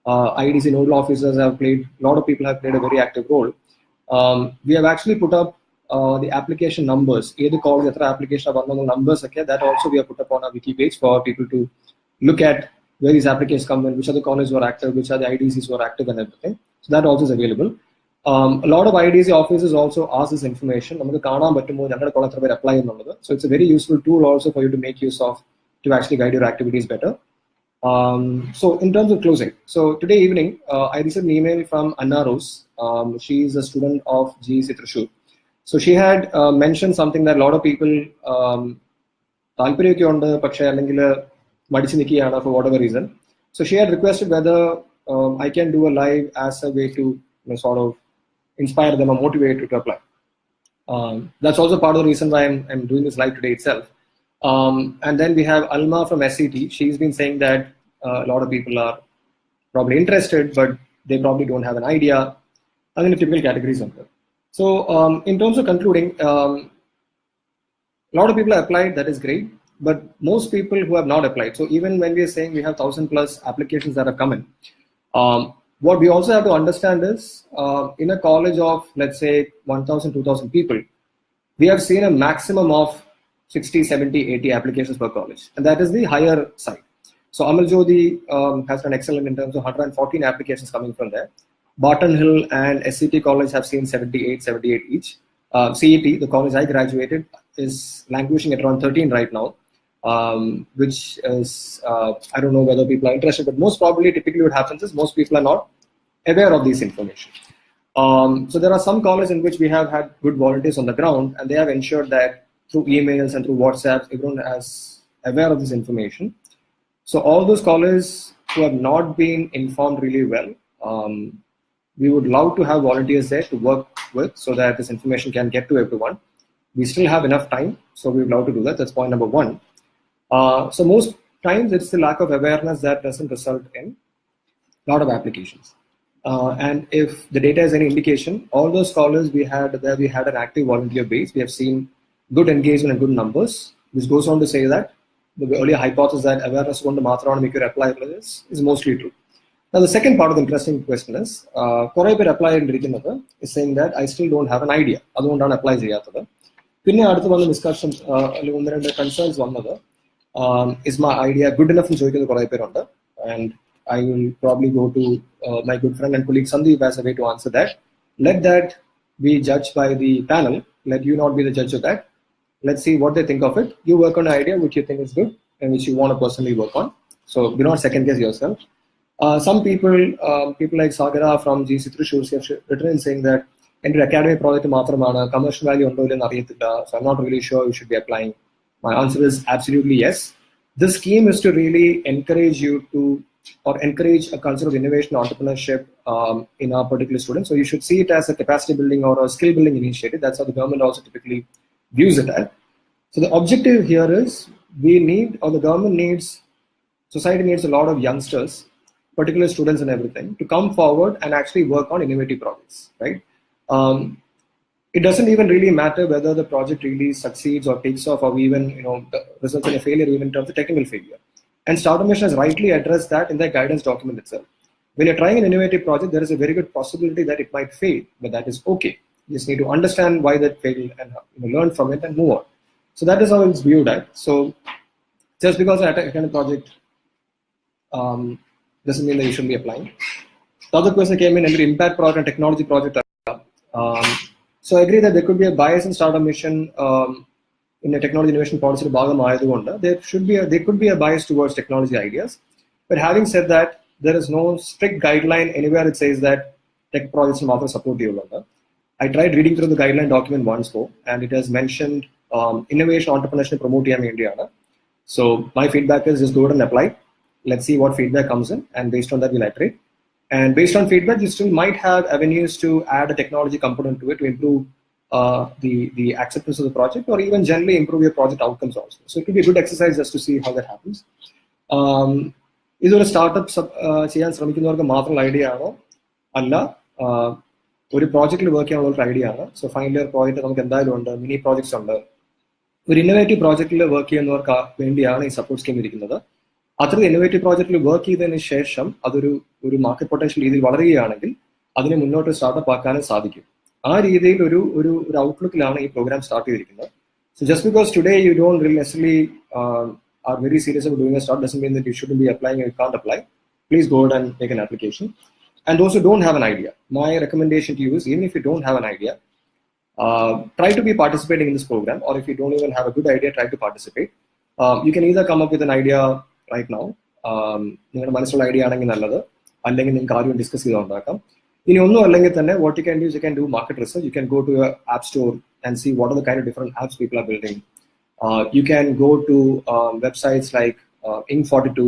IDC nodal officers have played, a lot of people have played a very active role. We have actually put up the application numbers, either called the application of numbers, okay, that also we have put up on our wiki page for people to look at where these applications come in, which are the colleges who are active, which are the IDCs who are active and everything. So that also is available. A lot of IDC offices also ask this information. So it's a very useful tool also for you to make use of to actually guide your activities better. So in terms of closing, so today evening, I received an email from Anna Rose. She is a student of GEC Thrissur. So she had mentioned something that a lot of people for whatever reason. So she had requested whether I can do a live as a way to sort of inspire them or motivate to apply. That's also part of the reason why I'm doing this live today itself. And then we have Alma from SCT. She's been saying that a lot of people are probably interested, but they probably don't have an idea. I mean, the typical categories of them. So in terms of concluding, a lot of people have applied, that is great, but most people who have not applied, so even when we are saying we have 1,000+ applications that are coming, what we also have to understand is in a college of, let's say, 1,000, 2,000 people, we have seen a maximum of 60, 70, 80 applications per college, and that is the higher side. So Amal Jodi has done excellent in terms of 114 applications coming from there. Barton Hill and SCT College have seen 78 each. CET, the college I graduated, is languishing at around 13 right now, which is, I don't know whether people are interested, but most probably typically what happens is most people are not aware of this information. So there are some colleges in which we have had good volunteers on the ground, and they have ensured that through emails and through WhatsApp, everyone is aware of this information. So all those colleges who have not been informed really well, we would love to have volunteers there to work with so that this information can get to everyone. We still have enough time, so we would love to do that. That's point number one. So most times it's the lack of awareness that doesn't result in a lot of applications. And if the data is any indication, all those scholars we had where we had an active volunteer base, we have seen good engagement and good numbers. This goes on to say that the earlier hypothesis that awareness on the matra make your apply is mostly true. Now the second part of the interesting question is, apply is saying that I still don't have an idea. I don't apply discussion concerns is my idea good enough in and I will probably go to my good friend and colleague Sandeep as a way to answer that. Let that be judged by the panel. Let you not be the judge of that. Let's see what they think of it. You work on an idea which you think is good and which you want to personally work on. So do not second guess yourself. Some people like Sagara from GC Thrissur have written in saying that in academy project commercial value so I'm not really sure you should be applying. My answer is absolutely yes. This scheme is to really encourage you to encourage a culture of innovation entrepreneurship in our particular students. So you should see it as a capacity building or a skill building initiative. That's how the government also typically views it as. So the objective here is the government needs, society needs a lot of youngsters, particular students and everything, to come forward and actually work on innovative projects, right? It doesn't even really matter whether the project really succeeds or takes off or even results in a failure, even in terms of technical failure. And Startup Mission has rightly addressed that in their guidance document itself. When you're trying an innovative project, there is a very good possibility that it might fail, but that is okay. You just need to understand why that failed and learn from it and move on. So that is how it's viewed at. So just because I attend a project doesn't mean that you shouldn't be applying. The other question came in, every impact project and technology project. So I agree that there could be a bias in Startup Mission in a technology innovation policy. There could be a bias towards technology ideas. But having said that, there is no strict guideline anywhere that says that tech projects will support you. I tried reading through the guideline document once more, and it has mentioned innovation, entrepreneurship, promote in India. So my feedback is just go ahead and apply. Let's see what feedback comes in, and based on that, we'll iterate. And based on feedback, you still might have avenues to add a technology component to it to improve the acceptance of the project, or even generally improve your project outcomes also. So it could be a good exercise just to see how that happens. Is there a startup idea? ഒരു പ്രോജക്റ്റിൽ work ചെയ്യാനുള്ള ഒരു idea ആണ്. So final year project നമുക്ക് എന്തായാലും ഉണ്ട്, mini projects ഉണ്ട്. ഒരു ഇന്നോവേറ്റീവ് പ്രോജക്റ്റിൽ വർക്ക് ചെയ്യുന്നവർക്ക് വേണ്ടിയാണ് ഈ സപ്പോർട്ട് സ്കീം ഇരിക്കുന്നത്. അത്ര ഇന്നോവേറ്റീവ് പ്രോജക്റ്റിൽ വർക്ക് ചെയ്തതിന് ശേഷം അതൊരു മാർക്കറ്റ് പൊട്ടൻഷ്യൽ രീതിയിൽ വളരുകയാണെങ്കിൽ അതിനെ മുന്നോട്ട് സ്റ്റാർട്ടപ്പ് ആക്കാനും സാധിക്കും. ആ രീതിയിൽ ഒരു ഔട്ട്ലുക്കിലാണ് ഈ പ്രോഗ്രാം സ്റ്റാർട്ട് ചെയ്തിരിക്കുന്നത്. So just because today you don't really necessarily are very serious about doing a start doesn't mean that you shouldn't be applying or you can't apply. Please go ahead and make an application. And those who don't have an idea, my recommendation to you is, even if you don't have an idea, try to be participating in this program, or if you don't even have a good idea, try to participate. You can either come up with an idea right now, നിങ്ങളുടെ മനസ്സിലുള്ള idea ആണെങ്കിൽ നല്ലത്, അല്ലെങ്കിൽ നിങ്ങൾക്ക് ആരും discuss ചെയ്തുണ്ടാക്കാം. ഇനി ഒന്നും അല്ലെങ്കിൽ തന്നെ what you can do is you can do market research. You can go to your app store and see what are the kind of different apps people are building. You can go to websites like Ink42,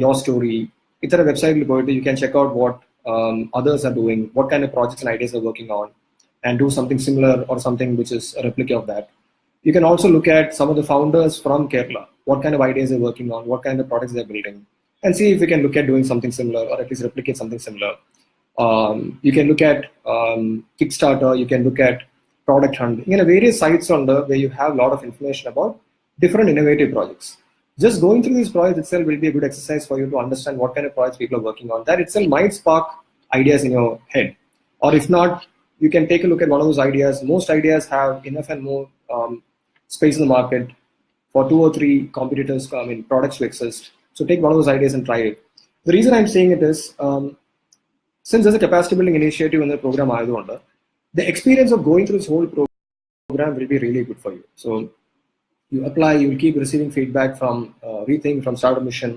Your Story. Itara website you can check out what others are doing, what kind of projects and ideas they're working on, and do something similar or something which is a replica of that. You can also look at some of the founders from Kerala, what kind of ideas they're working on, what kind of products they're building, and see if we can look at doing something similar or at least replicate something similar. You can look at Kickstarter, you can look at Product Hunt, various sites on there where you have a lot of information about different innovative projects. Just going through these projects itself will be a good exercise for you to understand what kind of projects people are working on. That itself might spark ideas in your head. Or if not, you can take a look at one of those ideas. Most ideas have enough and more space in the market for 2 or 3 competitors, products to exist. So take one of those ideas and try it. The reason I'm saying it is, since there's a capacity building initiative in the program, the experience of going through this whole program will be really good for you. So you apply, you will keep receiving feedback from Rethink, from Startup Mission.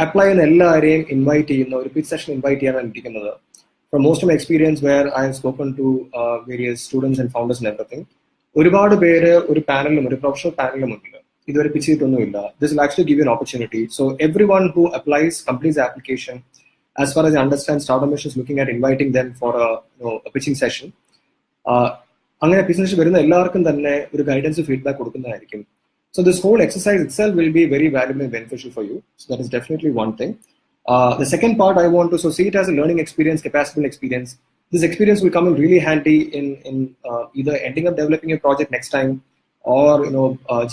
Apply in എല്ലാവരെയും invite ചെയ്യുന്ന ഒരു pitch session invite ചെയ്യാനാണ് ഇരിക്കുന്നത്. From most of my experience where I have spoken to various students and founders and everything, ഒരുപാട് പേര് ഒരു പാനലിലും ഒരു professional പാനലിലും ഉണ്ട്, ഇതുവരെ pitch ചെയ്തിട്ടൊന്നുമില്ല. This will actually give you an opportunity. So everyone who applies, completes the application, as far as I understand, Startup Mission is looking at inviting them for a pitching session. അങ്ങനെ business വരുന്ന എല്ലാവർക്കും തന്നെ ഒരു guidance feedback കൊടുക്കുന്നതായിരിക്കും. So this whole exercise itself will be very valuable and beneficial for you. So that is definitely one thing. The second part I want to see it as a learning experience, capacity experience. This experience will come in really handy in either ending up developing a project next time, or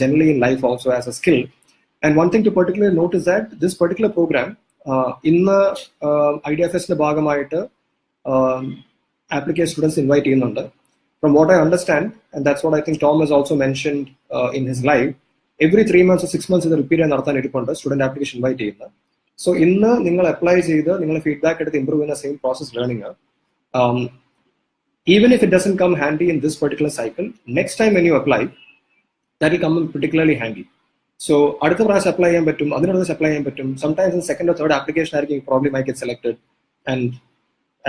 generally in life also as a skill. And one thing to particularly note is that this particular program, in the Idea Fest ഭാഗമായിട്ട് application students invite ചെയ്യുന്നുണ്ട്. From what I understand, and that's what I think Tom has also mentioned in his live, every 3 months or 6 months ഇത് repeat ചെയ്യാൻ നടത്താൻ എടുപ്പുണ്ട് student application invite ചെയ്യുന്നത്. So ഇന്ന് നിങ്ങൾ apply ചെയ്ത് നിങ്ങളുടെ ഫീഡ്ബാക്ക് എടുത്ത് ഇംപ്രൂവ് ചെയ്യുന്ന same process learning. Even if it doesn't come handy in this particular cycle, next time when you apply, that will come in particularly handy. So അടുത്ത പ്രാവശ്യം apply ചെയ്യാൻ പറ്റും, അതിനടുത്ത് അപ്ലൈ ചെയ്യാൻ പറ്റും. Sometimes in second or third application ആയിരിക്കും probably might get selected. And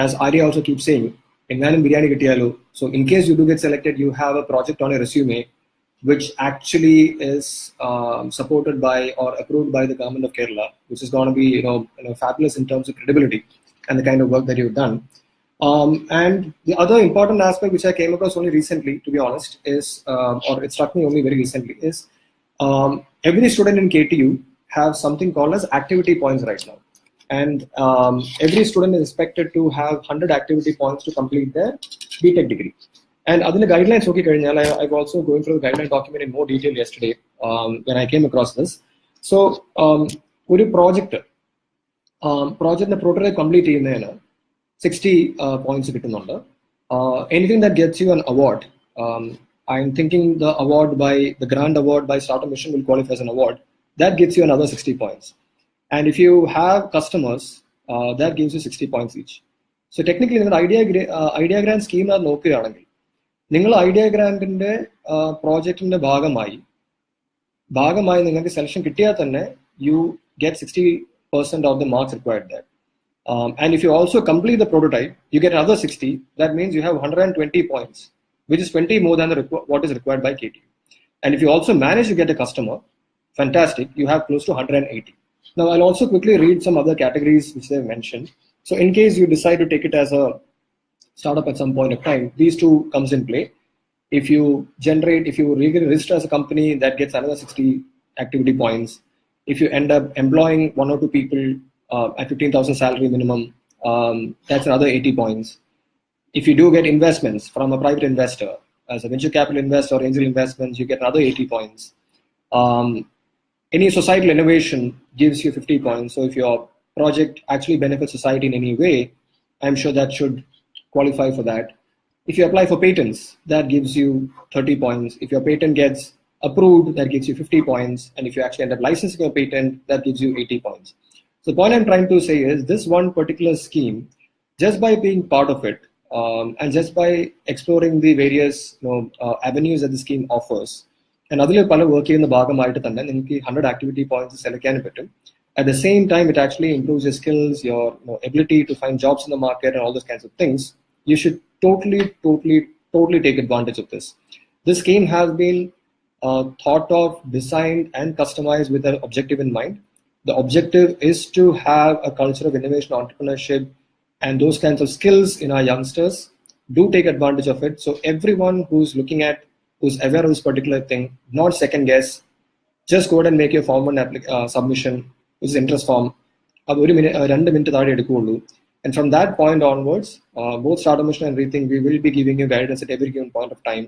as Arya also keeps saying, എങ്ങാനും ബിരിയാണി കിട്ടിയാലോ. So in case you do get selected, you have a project on your resume which actually is supported by or approved by the government of Kerala, which is going to be fabulous in terms of credibility and the kind of work that you've done. And the other important aspect which I came across only recently, to be honest, is or it struck me only very recently, is every student in KTU have something called as activity points right now. And every student is expected to have 100 activity points to complete their BTech degree. And other guidelines, I've also going through the guideline document in more detail yesterday when I came across this. So, ഒരു project prototype complete ചെയ്യുന്നതിന് 60 points കിട്ടുന്നുണ്ട്. Anything that gets you an award, I'm thinking the award by the Grand Award by Startup Mission will qualify as an award. That gets you another 60 points. And if you have customers, that gives you 60 points each. So technically, നിങ്ങൾ idea grand scheme അത് നോക്കുകയാണെങ്കിൽ, നിങ്ങൾ idea ഗ്രാൻഡിന്റെ പ്രോജക്റ്റിന്റെ ഭാഗമായി നിങ്ങൾക്ക് selection കിട്ടിയാൽ തന്നെ you get 60% of the marks required there. And if you also complete the prototype, you get another 60. That means you have 120 points, which is 20 more than what is required by KTU. And if you also manage to get a customer, fantastic, you have close to 180. Now, I'll also quickly read some other categories which they've mentioned. So in case you decide to take it as a startup at some point of time, these two comes in play. If you register as a company, that gets another 60 activity points. If you end up employing 1 or 2 people at 15,000 salary minimum, that's another 80 points. If you do get investments from a private investor, as a venture capital investor or angel investments, you get another 80 points. Any societal innovation gives you 50 points. So if your project actually benefits society in any way, I'm sure that should qualify for that. If you apply for patents, that gives you 30 points. If your patent gets approved, that gives you 50 points. And if you actually end up licensing your patent, that gives you 80 points. So the point I'm trying to say is this one particular scheme, just by being part of it, and just by exploring the various avenues that the scheme offers, and അതിൽ പല work ചെയ്യുന്ന ഭാഗമായിട്ട് തന്നെ നിങ്ങൾക്ക് 100 activity points select ചെയ്യാൻ പറ്റും. At the same time, it actually improves your skills, your ability to find jobs in the market and all those kinds of things. You should totally take advantage of this. This scheme has been thought of, designed and customized with an objective in mind. The objective is to have a culture of innovation, entrepreneurship, and those kinds of skills in our youngsters. Do take advantage of it. So everyone who's looking at, who's aware of this particular thing, not second guess, just go ahead and make your form 1 submission, which is interest form. 2 minutes താഴെ എടുക്കുകയുള്ളൂ. And from that point onwards, both start admission and everything, we will be giving you guidance at every given point of time.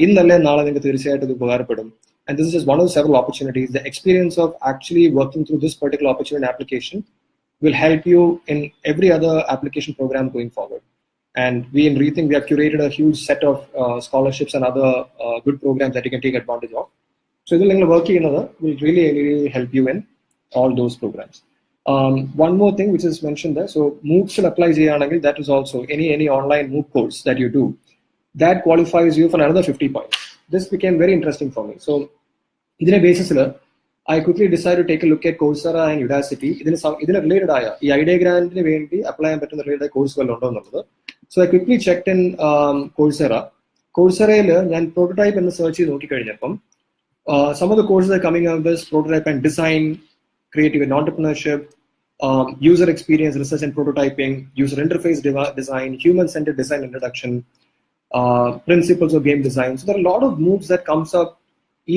ഇന്നല്ലേ നാളെ നിങ്ങൾക്ക് തീർച്ചയായിട്ടും ഇത് ഉപകാരപ്പെടും. And this is just one of several opportunities. The experience of actually working through this particular opportunity application will help you in every other application program going forward. And we in Rethink, we have curated a huge set of scholarships and other good programs that you can take advantage of. So this will really help you in all those programs. One more thing which is mentioned there, so MOOCs will apply, that is also any online MOOC course that you do, that qualifies you for another 50 points. This became very interesting for me. So ഇതിനെ basis I quickly decided to take a look at Coursera and Udacity. ഇതിന് related ആയ ഈ idea ഗ്രാൻഡിന് വേണ്ടി apply ചെയ്യാൻ പറ്റുന്ന related കോഴ്സുകൾ ഉണ്ടോ എന്നുള്ളത്. So I quickly checked in Coursera. Courseraയിൽ ഞാൻ prototype എന്ന് സെർച്ച് ചെയ്ത് നോക്കിക്കഴിഞ്ഞപ്പം some of the courses are coming out as prototype and design, creative and entrepreneurship, user experience research and prototyping, user interface design, human-centered design introduction, principles of game design. So there are a lot of MOOCs that comes up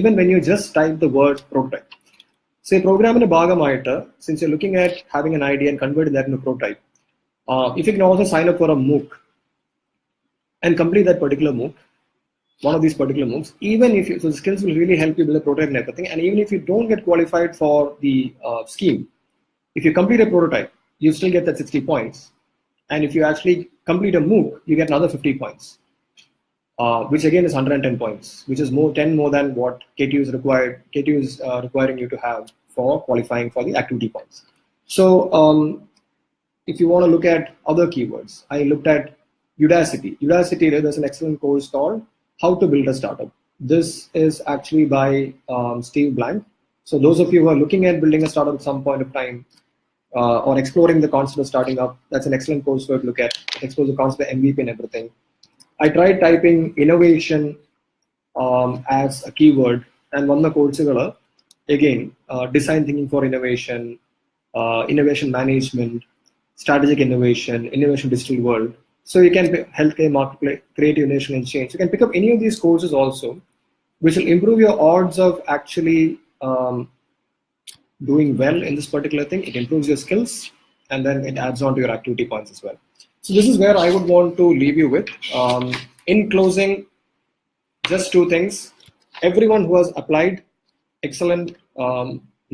even when you just type the word prototype. Say program in a bhagamaita, since you're looking at having an idea and converting that into a prototype, if you can also sign up for a MOOC and complete that particular MOOC, one of these particular MOOCs, even if you, so the skills will really help you build a prototype and everything. And even if you don't get qualified for the scheme, if you complete a prototype, you still get that 60 points. And if you actually complete a MOOC, you get another 50 points, which again is 110 points, which is 10 more than what KTU is required. KTU is requiring you to have for qualifying for the activity points. So if you want to look at other keywords, I looked at Udacity. Udacity, there's an excellent course called How to Build a Startup. This is actually by Steve Blank. So those of you who are looking at building a startup at some point of time, or exploring the concept of starting up, that's an excellent course to look at. It explores the concept of MVP and everything. I tried typing innovation as a keyword, and one of the courses again, design thinking for innovation, innovation management, strategic innovation, innovation digital world. So you can healthcare marketplace, creative innovation and change. You can pick up any of these courses also, which will improve your odds of actually doing well in this particular thing. It improves your skills, and then it adds on to your activity points as well. So this is where I would want to leave you with. In closing, just 2 things. Everyone who has applied, excellent.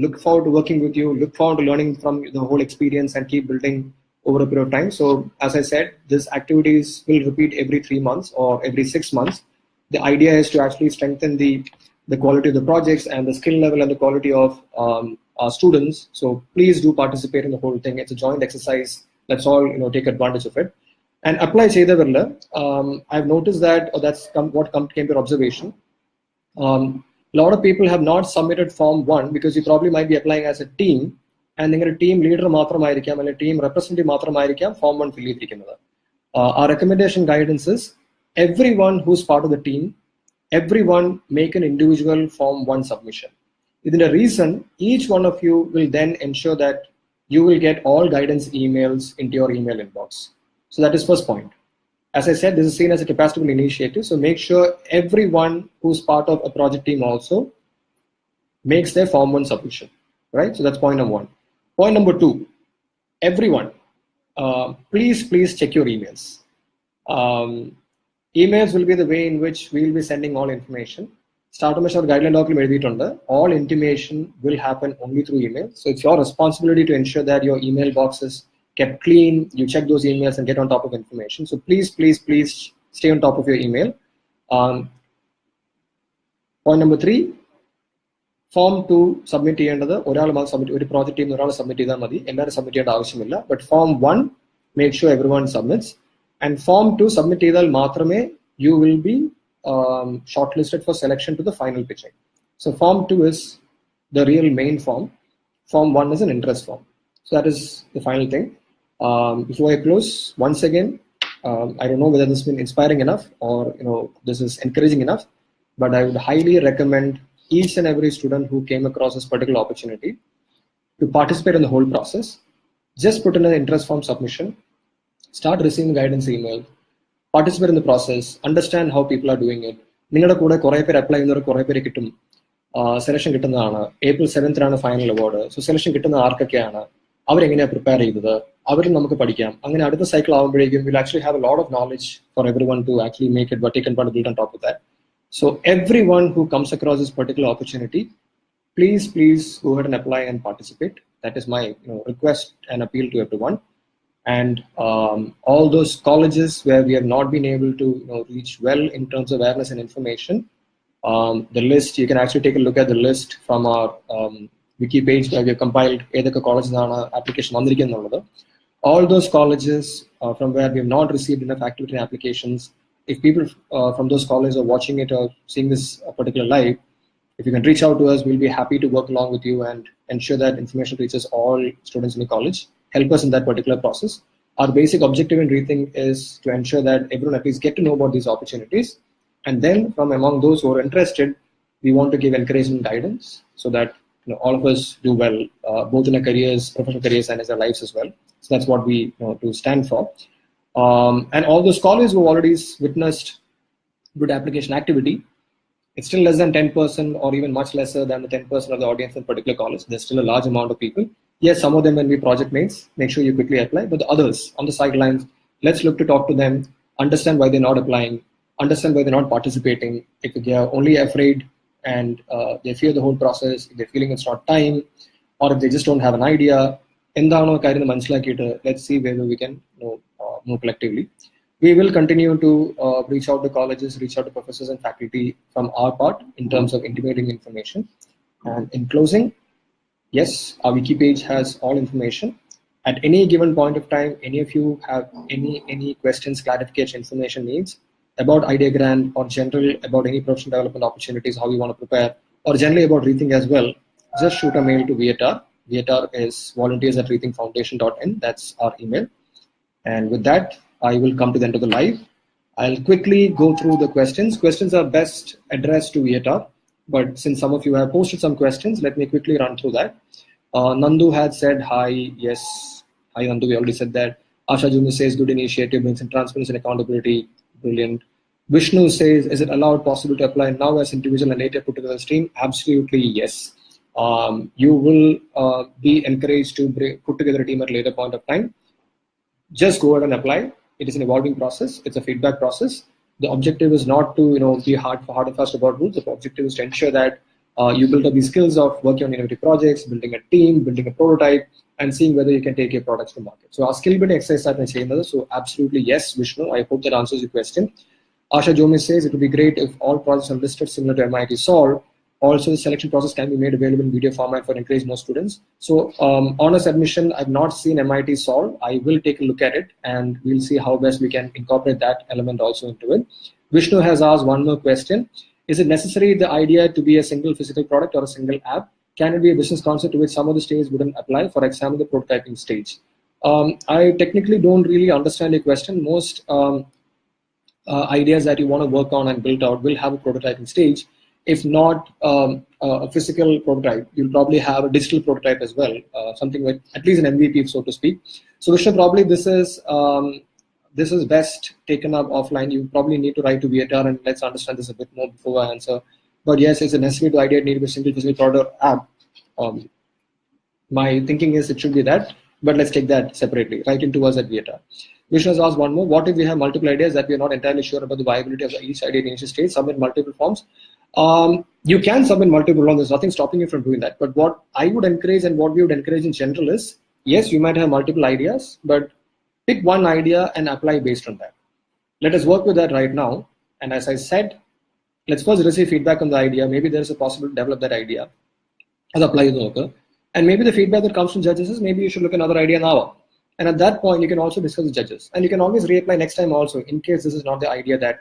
Look forward to working with you. Look forward to learning from the whole experience and keep building over a period of time. So as I said, these activities will repeat every 3 months or every 6 months. The idea is to actually strengthen the quality of the projects and the skill level and the quality of our students. So please do participate in the whole thing. It's a joint exercise. Let's all take advantage of it. And apply Cheydavarla. I've noticed that, or that's what came to your observation. A lot of people have not submitted Form 1 because you probably might be applying as a team, and a team leader മാത്രമായിരിക്കാം അല്ലെങ്കിൽ team representative മാത്രമായിരിക്കാം Form 1 fill ചെയ്തിരിക്കുന്നത്. Our recommendation guidance is everyone who's part of the team, everyone make an individual Form 1 submission. Within a reason, each one of you will then ensure that you will get all guidance emails into your email inbox. So that is first point. As I said, this is seen as a capacity building initiative. So make sure everyone who's part of a project team also makes their Form 1 submission, right? So that's point number 1. Point number 2, everyone, please check your emails. Emails will be the way in which we will be sending all information. Starter measure guideline document, all intimation will happen only through email. So it's your responsibility to ensure that your email box is kept clean, you check those emails and get on top of information. So please stay on top of your email. Point number 3, Form 2 submit ചെയ്യേണ്ടത് ഒരു project team submit ചെയ്താൽ മതി, എല്ലാവരും submit ചെയ്യേണ്ട ആവശ്യമില്ല. But Form 1, make sure everyone submits. And Form 2 submit ചെയ്താൽ മാത്രമേ you will be shortlisted for selection to the final pitching. So Form 2 is the real main form. Form 1 is an interest form. So that is the final thing. Before I close, once again, I don't know whether this has been inspiring enough or this is encouraging enough, but I would highly recommend each and every student who came across this particular opportunity to participate in the whole process. Just put in an interest form submission, start receiving guidance email, participate in the process, understand how people are doing it. നിങ്ങളുടെ കൂടെ കുറേ പേര് apply ചെയ്യുന്നവർ കുറേ പേര് കിട്ടും, selection കിട്ടുന്നതാണ്. April 7th final award. So selection കിട്ടുന്ന ആർക്കൊക്കെയാണ്, അവരെങ്ങനെയാണ് പ്രിപ്പയർ ചെയ്തത്, അവരും നമുക്ക് പഠിക്കാം. അങ്ങനെ അടുത്ത സൈക്കിൾ ആകുമ്പോഴേക്കും will actually have a lot of knowledge for everyone to actually make it take and build on top of that. So everyone who comes across this particular opportunity, please go ahead and apply and participate. That is my request and appeal to everyone. And all those colleges where we have not been able to reach well in terms of awareness and information, the list, you can actually take a look at the list from our wiki page where we have compiled edaka colleges aanu application vandirikkunnallathu. All those colleges from where we have not received enough activity and applications, if people from those colleges are watching it or seeing this particular live, if you can reach out to us, we'll be happy to work along with you and ensure that information reaches all students in the college. Help us in that particular process. Our basic objective in Rethink is to ensure that everyone at least get to know about these opportunities. And then from among those who are interested, we want to give encouragement guidance so that all of us do well, both in our careers, professional careers, and as our lives as well. So that's what we to stand for. And all those colleges who have already witnessed good application activity, it's still less than 10% or even much lesser than the 10% of the audience in a particular college. There's still a large amount of people. Yes, some of them will be project mates, make sure you quickly apply, but the others on the sidelines, let's look to talk to them, understand why they're not applying, understand why they're not participating. If they are only afraid and they fear the whole process, if they're feeling it's not time, or if they just don't have an idea, let's see whether we can move collectively. We will continue to reach out to colleges, reach out to professors and faculty from our part in terms of intimating information. And in closing, yes, our wiki page has all information. At any given point of time, any of you have any questions, clarification, information needs about idea grant or general about any professional development opportunities, how you want to prepare, or generally about Rethink as well, just shoot a mail to VATR. VATR is volunteers@rethinkfoundation.in. That's our email. And with that, I will come to the end of the live. I'll quickly go through the questions. Questions are best addressed to VATR, but since some of you have posted some questions, let me quickly run through that. Nandu had said hi. Yes, hi Nandu, we already said that. Asha Jumi says good initiative, brings in transparency and accountability. Brilliant. Vishnu says, is it allowed possible to apply now as individual and later put together stream? Absolutely yes. You will be encouraged to put together a team at a later point of time. Just go ahead and apply. It is an evolving process. It's a feedback process. The objective is not to be hard and fast about rules. The objective is to ensure that you build up these skills of working on innovative projects, building a team, building a prototype, and seeing whether you can take your products to market. So our skill building exercise starts saying that. So absolutely yes, Vishnu. I hope that answers your question. Asha Jomi says it would be great if all projects are listed similar to MIT Solve. Also, the selection process can be made available in video format for encourage more students. So, honest admission, I've not seen MIT Solve. I will take a look at it and we'll see how best we can incorporate that element also into it. Vishnu has asked one more question. Is it necessary the idea to be a single physical product or a single app? Can it be a business concept to which some of the stages wouldn't apply? For example, the prototyping stage. I technically don't really understand your question. Most ideas that you want to work on and build out will have a prototyping stage. If not a physical prototype, you'll probably have a digital prototype as well, something like at least an MVP, so to speak. So Vishnu, probably this is best taken up offline. You probably need to write to VATR and let's understand this a bit more before I answer. But yes, it's a necessary to idea. It need to be a single physical product app. My thinking is it should be that, but let's take that separately. Write into us at VATR. Vishnu has asked one more. What if we have multiple ideas that we are not entirely sure about the viability of each idea in initial stage? Submit multiple forms. You can submit multiple forms. There's nothing stopping you from doing that. But what I would encourage and what we would encourage in general is, yes, you might have multiple ideas, but pick one idea and apply based on that. Let us work with that right now. And as I said, let's first receive feedback on the idea. Maybe there's a possibility to develop that idea and apply the worker. And maybe the feedback that comes from judges is maybe you should look at another idea now. And at that point, you can also discuss with judges. And you can always reapply next time also in case this is not the idea that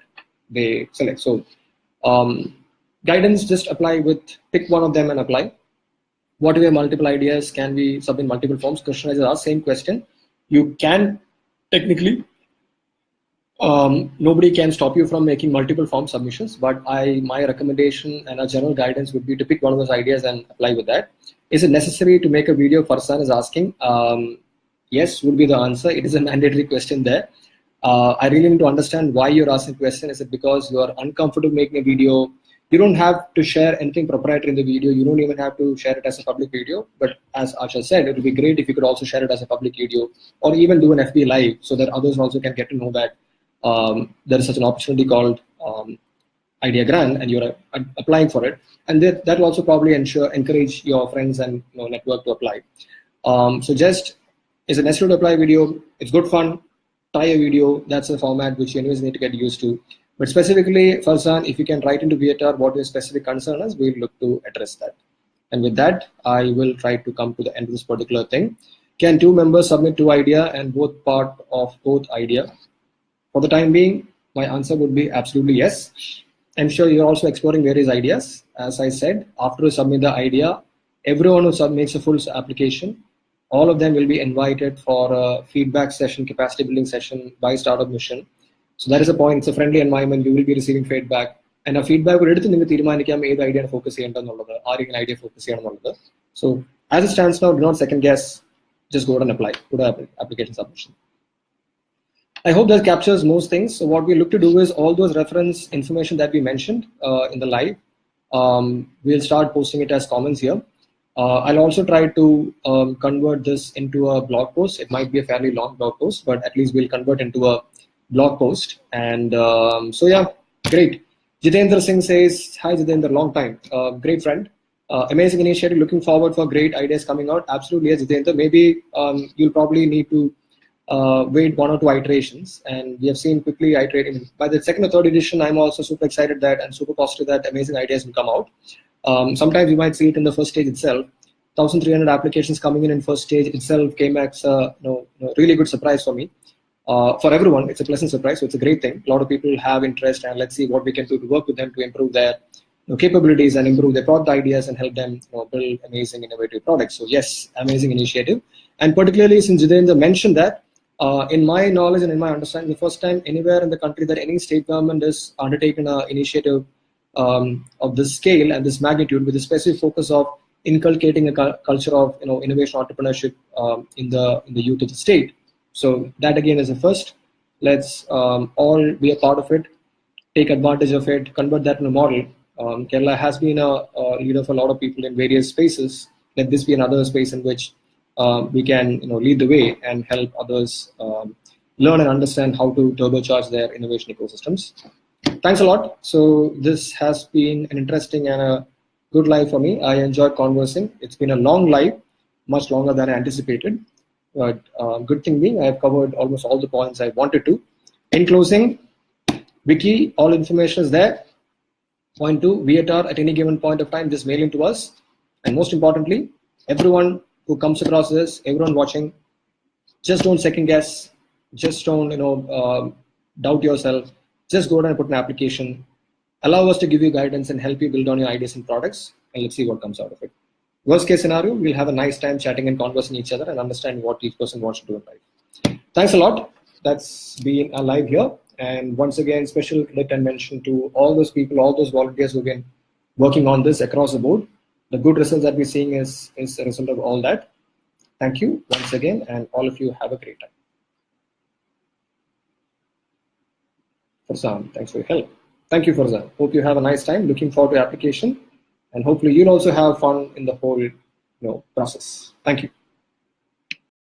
they select. So guidance, just apply with, pick one of them and apply. What if we have multiple ideas? Can we submit multiple forms? Krishna has asked same question. You can technically, nobody can stop you from making multiple form submissions, but my recommendation and a general guidance would be to pick one of those ideas and apply with that. Is it necessary to make a video? Farsan is asking. Yes, would be the answer. It is a mandatory question there. I really need to understand why you're asking the question. Is it because you are uncomfortable making a video? You don't have to share anything proprietary in the video. You don't even have to share it as a public video. But as Asha said, it would be great if you could also share it as a public video or even do an FB live so that others also can get to know that there is such an opportunity called Idea Grant and you're applying for it. And that will also probably encourage your friends and network to apply. So just, is it necessary to apply video? It's good fun. Try a video. That's a format which you anyways need to get used to. But specifically, Farzan, if you can write into VATR what your specific concern is, we'll look to address that. And with that, I will try to come to the end of this particular thing. Can two members submit two idea and both part of both idea? For the time being, my answer would be absolutely yes. I'm sure you're also exploring various ideas. As I said, after you submit the idea, everyone who makes a full application, all of them will be invited for a feedback session, capacity building session by Startup Mission. So that is a point. It's a friendly environment. You will be receiving feedback. And a feedback will either idea and focus or an idea focus. So as it stands now, do not second guess. Just go ahead and apply. Put an application submission. I hope that captures most things. So what we look to do is all those reference information that we mentioned in the live, we'll start posting it as comments here. I'll also try to convert this into a blog post. It might be a fairly long blog post, but at least we'll convert into a blog post. And so yeah, great. Jitendra Singh says, hi Jitendra, long time. Great friend. Amazing initiative. Looking forward for great ideas coming out. Absolutely, yes, Jitendra. Maybe you'll probably need to wait 1 or 2 iterations, and we have seen quickly iterating. By the second or third edition, I'm also super excited that and super positive that amazing ideas will come out. Sometimes you might see it in the first stage itself. 1,300 applications coming in first stage itself came as a really good surprise for me. For everyone, it's a pleasant surprise, so it's a great thing. A lot of people have interest, and let's see what we can do to work with them to improve their capabilities and improve their product ideas and help them build amazing, innovative products. So yes, amazing initiative. And particularly since Jitendra mentioned that, in my knowledge and in my understanding, the first time anywhere in the country that any state government has undertaken an initiative of this scale and this magnitude with a specific focus of inculcating a culture of innovation entrepreneurship in the youth of the state. So that again is a first. Let's all be a part of it, take advantage of it, convert that into a model. Kerala has been a leader for a lot of people in various spaces. Let this be another space in which we can lead the way and help others learn and understand how to turbocharge their innovation ecosystems. Thanks a lot. So this has been an interesting and a good live for me. I enjoyed conversing. It's been a long live, much longer than I anticipated. But good thing being, I have covered almost all the points I wanted to. In closing, Wiki, all information is there. Point 2, VATR at any given point of time, just mail it to us. And most importantly, everyone who comes across this, everyone watching, just don't second guess. Just don't doubt yourself. Just go ahead and put an application. Allow us to give you guidance and help you build on your ideas and products, and let's see what comes out of it. Worst case scenario, we'll have a nice time chatting and conversing each other and understand what each person wants to do in life. Thanks a lot. That's been a live here. And once again, special credit and mention to all those people, all those volunteers who've been working on this across the board. The good results that we're seeing is a result of all that. Thank you once again, and all of you have a great time. Farzan, thanks for your help. Thank you, Farzan. Hope you have a nice time. Looking forward to your application, and hopefully you'll also have fun in the whole process. Thank you.